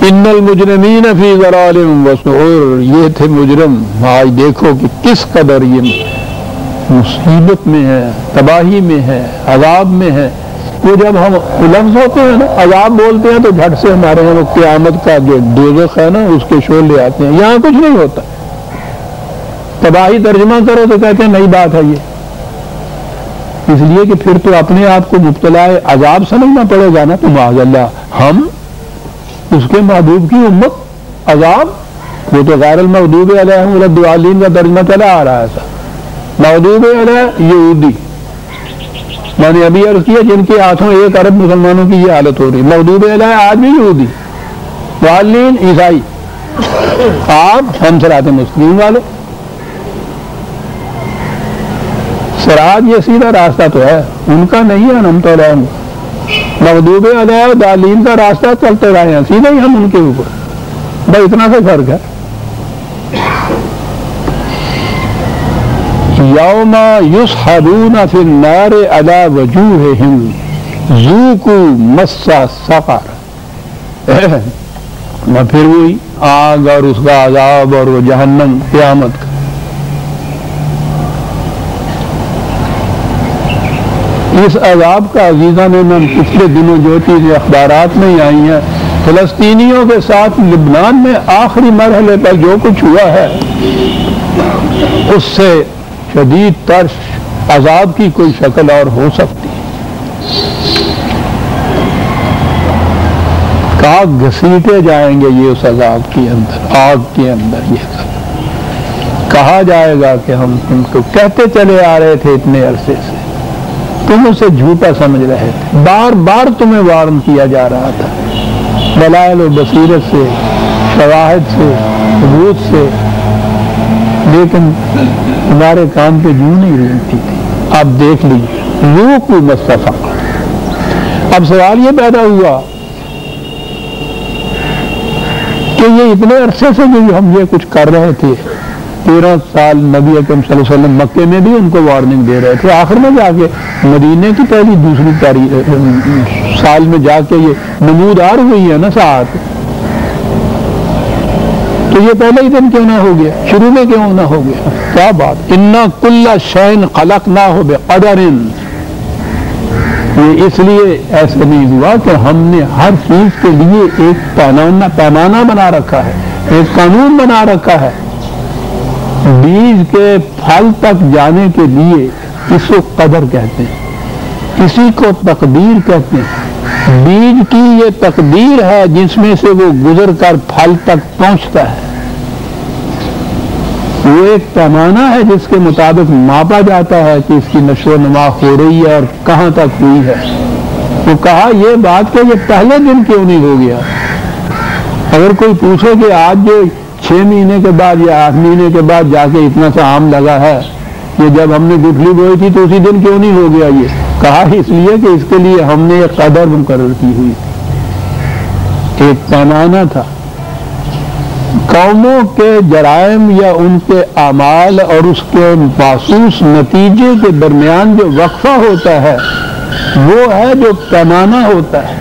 ان المجرمین فی ضلال وسعور، یہ تھے مجرم، آج دیکھو کہ کس قدر یہ مصیبت میں ہے، تباہی میں ہے، عذاب میں ہے۔ وہ جب ہم لفظ ہوتے ہیں نا عذاب بولتے ہیں تو جھٹ سے ہمارے یہاں وہ قیامت کا جو دوزخ ہے نا اس کے شعلے آتے ہیں، یہاں کچھ نہیں ہوتا۔ تباہی ترجمہ کرو تو کہتے ہیں نئی بات ہے یہ، اس لیے کہ پھر تو اپنے آپ کو مبتلا عذاب سمجھنا پڑے گا نا۔ تو معاذ اللہ ہم اس کے محبوب کی امت عذاب، وہ تو غیر المغضوب علیہم ولا الضالین کا ترجمہ چلا آ رہا تھا۔ مغضوب علیہ یہودی، میں نے ابھی عرض کیا جن کے ہاتھوں 1 ارب مسلمانوں کی یہ حالت ہو رہی۔ مغضوب علیہ آج بھی یہودی، ضالین عیسائی، آپ ہم صراط مستقیم والے۔ سراج یہ سیدھا راستہ تو ہے، ان کا نہیں ہے، ہم تو رہیں گے مغضوب علیہ ضالین کا راستہ چلتے رہے ہیں، سیدھا ہی ہم ان کے اوپر، بس اتنا سے فرق ہے۔ یوم یسحبون فی النار علی وجوہہم ذوقوا مس سقر، نہ پھر وہی آگ اور اس کا عذاب اور وہ جہنم قیامت کا۔ اس عذاب کا عزیزان من پچھلے دنوں جو چیزیں اخبارات میں آئی ہیں، فلسطینیوں کے ساتھ لبنان میں آخری مرحلے پر جو کچھ ہوا ہے اس سے شدید تر عذاب کی کوئی شکل اور ہو سکتی ہے۔ کہاں گھسیٹے جائیں گے یہ اس عذاب کے اندر، آگ کے اندر، یہ کہا جائے گا کہ ہم تم کو کہتے چلے آ رہے تھے اتنے عرصے سے، تم اسے جھوٹا سمجھ رہے تھے، بار بار تمہیں وارن کیا جا رہا تھا دلائل و بصیرت سے، شواہد سے، ثبوت سے، لیکن تمہارے کام پہ جوں نہیں رینگتی تھی۔ اب دیکھ لیجیے ذوقوا مس سقر۔ اب سوال یہ پیدا ہوا کہ یہ اتنے عرصے سے جو ہم یہ کچھ کر رہے تھے، 13 سال نبی اکرم صلی اللہ علیہ وسلم مکے میں بھی ان کو وارننگ دے رہے تھے، آخر میں جا کے مدینے کی پہلی دوسری تاریخ سال میں جا کے یہ نمودار ہوئی ہے نا ساتھ، تو یہ پہلے ہی دن کیوں نہ ہو گیا، شروع میں کیوں نہ ہو گیا؟ کیا بات، انا کل شیء خلقناہ بقدر، یہ اس لیے ایسا نہیں ہوا کہ ہم نے ہر چیز کے لیے ایک پیمانہ بنا رکھا ہے، ایک قانون بنا رکھا ہے۔ بیج کے پھل تک جانے کے لیے اس کو قدر کہتے ہیں، اسی کو تقدیر کہتے ہیں۔ بیج کی یہ تقدیر ہے جس میں سے وہ گزر کر پھل تک پہنچتا ہے، وہ ایک پیمانہ ہے جس کے مطابق ماپا جاتا ہے کہ اس کی نشو و نما ہو رہی ہے اور کہاں تک ہوئی ہے۔ وہ کہا یہ بات کہ یہ پہلے دن کیوں نہیں ہو گیا؟ اگر کوئی پوچھے کہ آج جو 6 مہینے کے بعد یا 8 مہینے کے بعد جا کے اتنا سا آم لگا ہے، یہ جب ہم نے گٹھلی بوئی تھی تو اسی دن کیوں نہیں ہو گیا؟ یہ کہا اس لیے کہ اس کے لیے ہم نے ایک قدر مقرر کی ہوئی تھی، ایک پیمانہ تھا۔ قوموں کے جرائم یا ان کے اعمال اور اس کے محسوس نتیجے کے درمیان جو وقفہ ہوتا ہے وہ ہے جو پیمانہ ہوتا ہے۔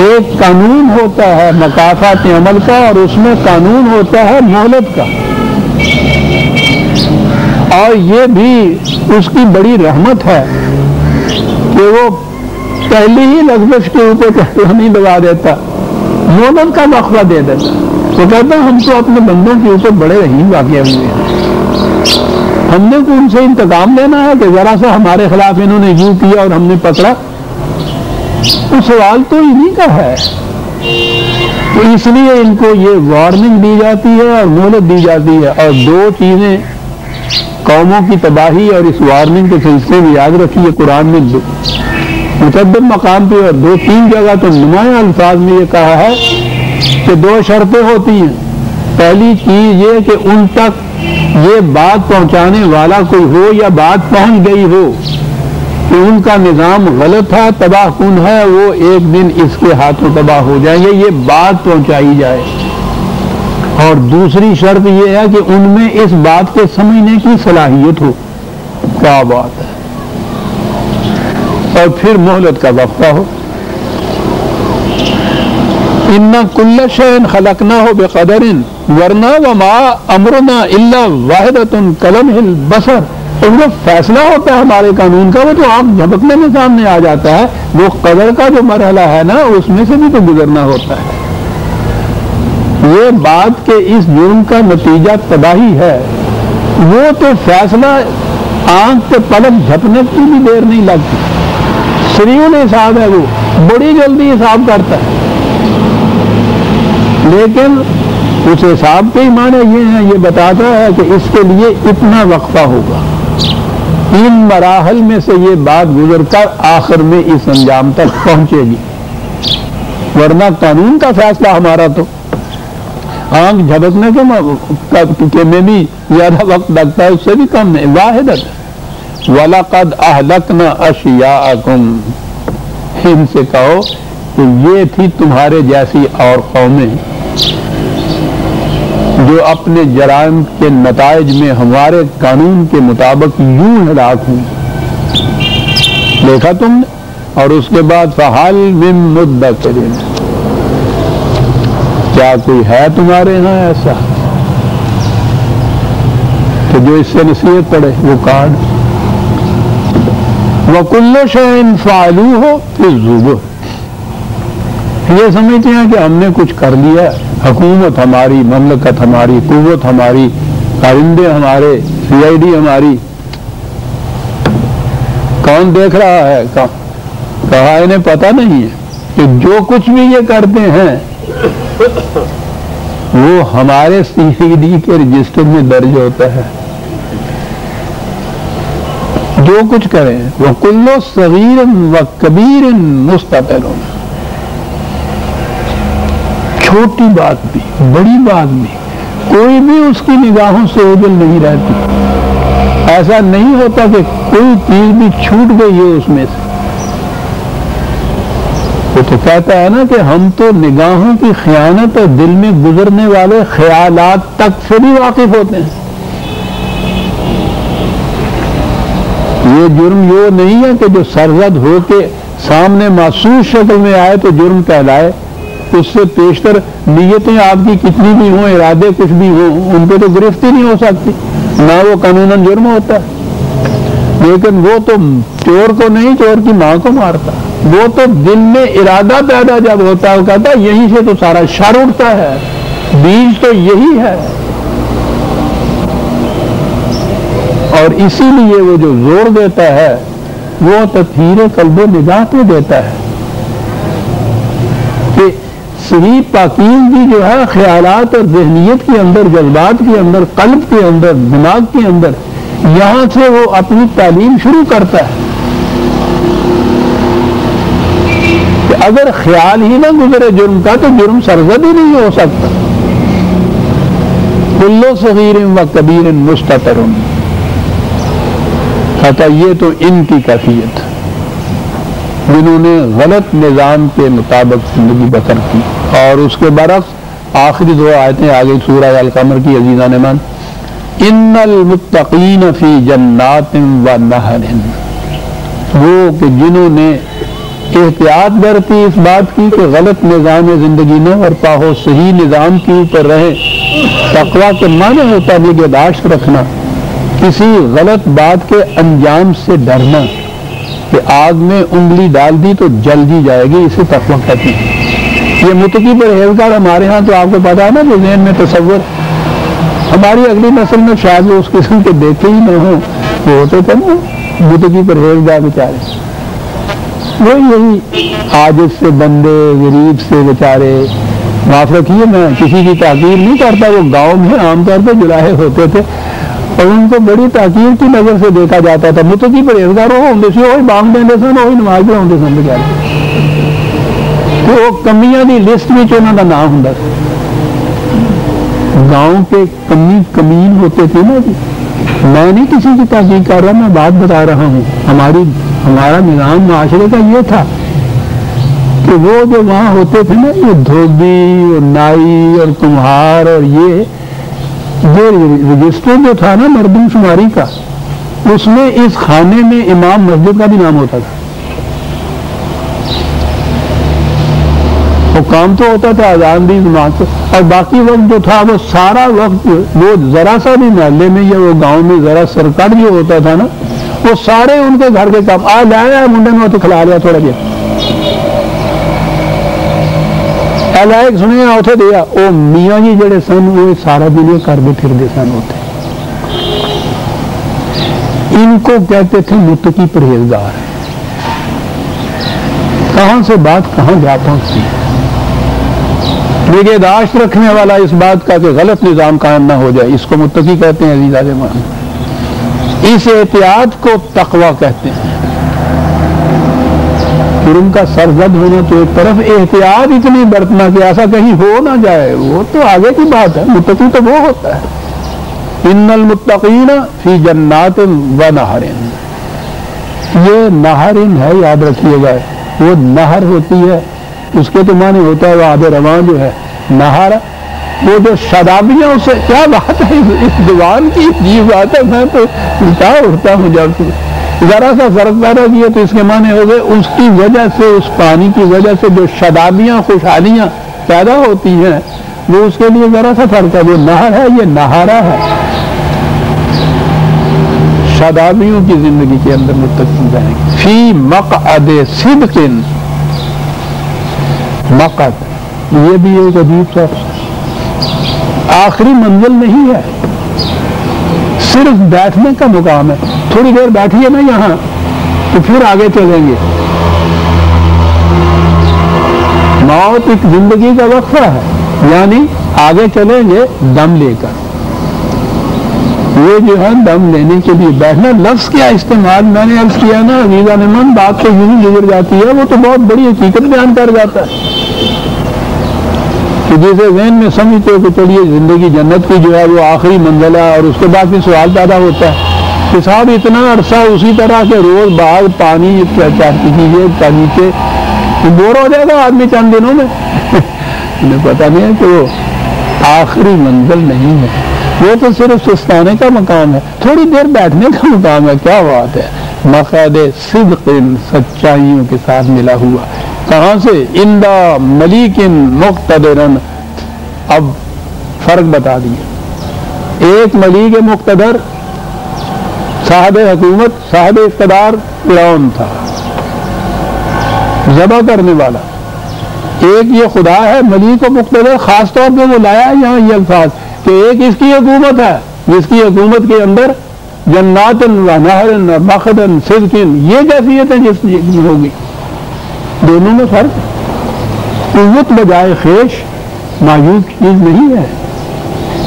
ایک قانون ہوتا ہے مکافات عمل کا اور اس میں قانون ہوتا ہے مہلت کا، اور یہ بھی اس کی بڑی رحمت ہے کہ وہ پہلی ہی لغزش کے اوپر نہیں دبا دیتا، مہلت کا وقفہ دے دیتا۔ وہ کہتا ہے ہم تو اپنے بندوں کے اوپر بڑے رحیم واقع ہوئے ہیں، ہم نے تو ان سے انتقام لینا ہے کہ ذرا سا ہمارے خلاف انہوں نے یوں کیا اور ہم نے پکڑا۔ تو سوال تو انہی کا ہے، تو اس لیے ان کو یہ وارننگ دی جاتی ہے اور مہلت دی جاتی ہے۔ اور 2 چیزیں قوموں کی تباہی اور اس وارننگ کے سلسلے میں یاد رکھیے، قرآن میں متعدد مقام پہ اور 2-3 جگہ تو نمایاں الفاظ میں یہ کہا ہے کہ 2 شرطیں ہوتی ہیں. پہلی چیز یہ کہ ان تک یہ بات پہنچانے والا کوئی ہو یا بات پہنچ گئی ہو کہ ان کا نظام غلط ہے، تباہ کن ہے، وہ ایک دن اس کے ہاتھوں تباہ ہو جائیں گے، یہ بات پہنچائی جائے. اور دوسری شرط یہ ہے کہ ان میں اس بات کے سمجھنے کی صلاحیت ہو. کیا بات ہے. اور پھر مہلت کا وقفہ ہو. اِنَّ كُلَّ شَيْءٍ خَلَقْنَاهُ بِقَدَرٍ وَرْنَا وَمَا أَمْرُنَا إِلَّا وَاحِدَةٌ كَلَمْحِ الْبَصَرِ. اور جو فیصلہ ہوتا ہے ہمارے قانون کا وہ تو آپ جھپکنے میں سامنے آ جاتا ہے. وہ قدر کا جو مرحلہ ہے نا اس میں سے بھی تو گزرنا ہوتا ہے. یہ بات کہ اس جرم کا نتیجہ تباہی ہے، وہ تو فیصلہ آنکھ کے پلک جھپنے کی بھی دیر نہیں لگتی. سریون حساب ہے، وہ بڑی جلدی حساب کرتا ہے. لیکن اس حساب کے ہی معنی یہ ہے، یہ بتاتا ہے کہ اس کے لیے اتنا وقفہ ہوگا. 3 مراحل میں سے یہ بات گزر کر آخر میں اس انجام تک پہنچے گی. ورنہ قانون کا فیصلہ ہمارا تو آنکھ جھپکنے کے میں بھی زیادہ وقت لگتا ہے، اس سے بھی کم ہے. واحدت وَلَقَدْ أَهْلَكْنَا أَشْيَاءَكُمْ، ان سے کہو کہ یہ تھی تمہارے جیسی اور قومیں جو اپنے جرائم کے نتائج میں ہمارے قانون کے مطابق یوں ہلاک ہوئی. دیکھا تم نے. اور اس کے بعد فَحَلْ مِن مُدَّكِرٍ، کیا کوئی ہے تمہارے ہاں ایسا کہ جو اس سے نصیحت پڑے؟ وہ کارڈ. وَكُلُّ شَيْءٍ فَعَلُوهُ فِي الزُّبُرِ، یہ سمجھتے ہیں کہ ہم نے کچھ کر لیا. حکومت ہماری، مملکت ہماری، قوت ہماری، کارندے ہمارے، CID ہماری. کون دیکھ رہا ہے؟ کہا انہیں پتہ نہیں ہے کہ جو کچھ بھی یہ کرتے ہیں وہ ہمارے CID کے رجسٹر میں درج ہوتا ہے. جو کچھ کریں. وَكُلُّ صَغِيرٍ وَكَبِيرٍ مُسْتَطَرٌ، چھوٹی بات بھی بڑی بات بھی کوئی بھی اس کی نگاہوں سے اوجھل نہیں رہتی. ایسا نہیں ہوتا کہ کوئی چیز بھی چھوٹ گئی ہے اس میں سے. وہ تو کہتا ہے نا کہ ہم تو نگاہوں کی خیانت اور دل میں گزرنے والے خیالات تک سے بھی واقف ہوتے ہیں. یہ جرم یہ نہیں ہے کہ جو سرزد ہو کے سامنے محسوس شکل میں آئے تو جرم کہلائے. اس سے پیشتر نیتیں آپ کی کتنی بھی ہوں، ارادے کچھ بھی ہوں، ان پہ تو گرفت ہی نہیں ہو سکتی، نہ وہ قانوناً جرم ہوتا ہے. لیکن وہ تو چور کو نہیں، چور کی ماں کو مارتا. وہ تو دل میں ارادہ پیدا جب ہوتا ہے وہ کہتا ہے یہیں سے تو سارا شر اٹھتا ہے، بیج تو یہی ہے. اور اسی لیے وہ جو زور دیتا ہے وہ تطہیر قلب و نگاہ پہ دیتا ہے کہ صحیح پاکیزگی جو ہے خیالات اور ذہنیت کے اندر، جذبات کے اندر، قلب کے اندر، دماغ کے اندر، یہاں سے وہ اپنی تعلیم شروع کرتا ہے. کہ اگر خیال ہی نہ گزرے جرم کا تو جرم سرزد ہی نہیں ہو سکتا. کلو صغیر و کبیر مستتر، کہتا یہ تو ان کی کیفیت جنہوں نے غلط نظام کے مطابق زندگی بسر کی. اور اس کے برعکس آخری 2 آیتیں آگے سورہ القمر کی عزیزان من، ان المتقین فی جنات و نہر، وہ کہ جنہوں نے احتیاط برتی اس بات کی کہ غلط نظام زندگی نہ برپا ہو، صحیح نظام کے اوپر رہے. تقویٰ کے معنی ہوتا ہے نگہداشت رکھنا، کسی غلط بات کے انجام سے ڈرنا کہ آگ میں انگلی ڈال دی تو جل دی جائے گی، اسے تقویٰ کہتے ہیں. یہ متقی پرہیزگار ہمارے ہاں تو آپ کو پتا ہے نا، جو ذہن میں تصور ہماری اگلی نسل میں شاید اس قسم کے دیکھے ہی نہ ہوں، وہ ہوتے تھے نا متقی پرہیزگار بیچارے. وہ یہی عاجز سے بندے، غریب سے بیچارے. معاف رکھیے میں کسی کی تحقیر نہیں کرتا، وہ گاؤں میں عام طور پہ جلاہے ہوتے تھے، اور ان کو بڑی تاکیر کی نظر سے دیکھا جاتا تھا. متقی پرہیزگار ہوندے سی وہی بانگ دیندے سن وہی نماز پڑھاؤندے سن بچارے کہ وہ کمیاں دی لسٹ وچ انہاں دا نام ہوندا سی. گاؤں کے کمین ہوتے تھے نا جی. میں نہیں کسی کی تحقیق کر رہا, میں بات بتا رہا ہوں. ہمارا نظام معاشرے کا یہ تھا کہ وہ جو وہاں ہوتے تھے نا یہ دھوبی اور نائی اور کمہار اور یہ رجسٹر جو تھا نا مردم شماری کا, اس میں اس خانے میں امام مسجد کا بھی نام ہوتا تھا. وہ کام تو ہوتا تھا اذان بھی نماز سے, اور باقی وقت جو تھا وہ سارا وقت وہ ذرا سا بھی محلے میں یا وہ گاؤں میں ذرا سرکٹ جو ہوتا تھا نا وہ سارے ان کے گھر کے کام آ لایا منڈے میں تو کھلا لیا تھوڑا دیر لائق سنے اتنے دیا. وہ میاں جی جڑے سن وہ سارا دن یہ کرتے پھرتے سن. ہوتے ان کو کہتے تھے متقی پرہیزگار. کہاں سے بات کہاں جا پہنچتی ہے. نگہداشت رکھنے والا اس بات کا کہ غلط نظام قائم نہ ہو جائے, اس کو متقی کہتے ہیں عزیز عالمان. اس احتیاط کو تقویٰ کہتے ہیں. جرم کا سرزد ہونا تو ایک طرف, احتیاط اتنی برتنا کہ ایسا کہیں ہو نہ جائے وہ تو آگے کی بات ہے. متقی تو وہ ہوتا ہے. ان المتقین فی جنات و نہر, یہ نہر ہے یاد رکھیے گا. وہ نہر ہوتی ہے اس کے تو معنی ہوتا ہے وہ آب رواں جو ہے نہر. وہ جو شرابیاں اسے کیا بات ہے اس زبان کی عجیب بات ہے. میں تو اٹھتا ہوں جب ذرا سا فرق پیدا کیا تو اس کے معنی ہو گئے اس کی وجہ سے, اس پانی کی وجہ سے جو شادابیاں خوشحالیاں پیدا ہوتی ہیں وہ اس کے لیے ذرا سا فرق ہے. وہ نہر ہے یہ نہارا ہے. شادابیوں کی زندگی کے اندر متقی رہیں گے. فی مقعد صدق, مقعد یہ بھی ایک عجیب سا آخری منزل نہیں ہے, صرف بیٹھنے کا مقام ہے. تھوڑی دیر بیٹھیے نا یہاں تو پھر آگے چلیں گے. موت ایک زندگی کا وقفہ ہے, یعنی آگے چلیں گے دم لے کر. یہ جو ہے دم لینے کے لیے بیٹھنا. لفظ کیا استعمال میں نے عرض کیا نا عزیزہ نمان, بات تو یوں ہی گزر جاتی ہے, وہ تو بہت بڑی حقیقت بیان کر جاتا ہے کہ جسے ذہن میں سمجھتے ہو کہ چلیے زندگی جنت کی جو ہے وہ آخری منزل ہے, اور اس کے بعد پھر سوال پیدا ہوتا ہے کہ صاحب اتنا عرصہ اسی طرح کے روز باغ پانی چاہتی کیجیے نیچے بور ہو جائے گا آدمی چند دنوں میں. انہیں پتہ نہیں ہے کہ وہ آخری منزل نہیں ہے, وہ تو صرف سستانے کا مقام ہے, تھوڑی دیر بیٹھنے کا مقام ہے. کیا بات ہے. مقعد صدق, سچائیوں کے ساتھ ملا ہوا. کہاں سے؟ اندہ ملیک مقتدرن. اب فرق بتا دیا. ایک ملیک مقتدر صاحب حکومت صاحب اقتدار فرعون تھا, ذبح کرنے والا. ایک یہ خدا ہے ملیک و مقتدر, خاص طور پہ وہ لایا یہاں یہ الفاظ کہ ایک اس کی حکومت ہے جس کی حکومت کے اندر جنات و نہر و مقعد صدق, یہ کیفیت ہے جس میں ہوگی. دونوں میں فرق. قوت بجائے خیش مایوب چیز نہیں ہے,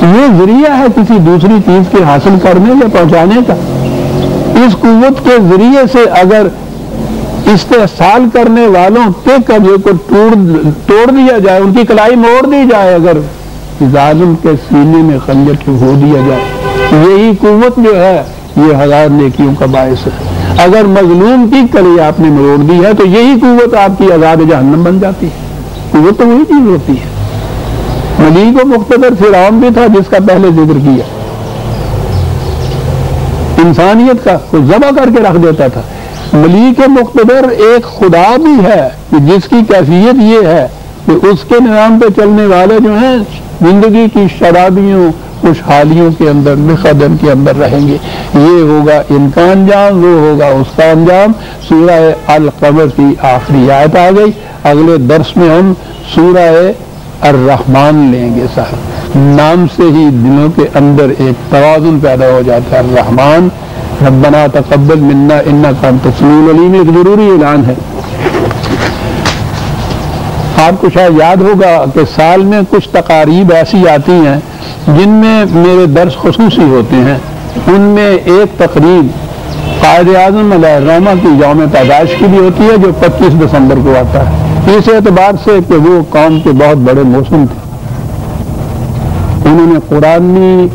یہ ذریعہ ہے کسی دوسری چیز کے حاصل کرنے یا پہنچانے کا. اس قوت کے ذریعے سے اگر استحصال کرنے والوں کے کبھی کو توڑ دیا جائے, ان کی کلائی موڑ دی جائے, اگر ظالم کے سینے میں خنجر ہو دیا جائے, یہی قوت جو ہے یہ ہزار نیکیوں کا باعث ہے. اگر مظلوم کی کلی آپ نے موڑ دی ہے تو یہی قوت آپ کی عذاب جہنم بن جاتی ہے. قوت تو وہی چیز ہوتی ہے. ملیک و مقتدر فرعون بھی تھا جس کا پہلے ذکر کیا, انسانیت کا وہ ذبح کر کے رکھ دیتا تھا. ملیک مقتدر ایک خدا بھی ہے کہ جس کی کیفیت یہ ہے کہ اس کے نظام پہ چلنے والے جو ہیں زندگی کی شرابیوں خوشحالیوں کے اندر مقدم کے اندر رہیں گے. یہ ہوگا ان کا انجام, وہ ہوگا اس کا انجام. سورہ القمر کی آخری آیت آ گئی. اگلے درس میں ہم سورہ الرحمن لیں گے. صاحب نام سے ہی دلوں کے اندر ایک توازن پیدا ہو جاتا ہے. الرحمن ربنا تقبل منا انک انت السمیع العلیم ایک ضروری اعلان ہے. آپ کو شاید یاد ہوگا کہ سال میں کچھ تقاریب ایسی آتی ہیں جن میں میرے درس خصوصی ہوتے ہیں. ان میں ایک تقریب قائد اعظم علیہ الرحمہ کی یوم پیدائش کی بھی ہوتی ہے جو 25 دسمبر کو آتا ہے، اس اعتبار سے کہ وہ قوم کے بہت بڑے موسم تھے، انہوں نے قرآنی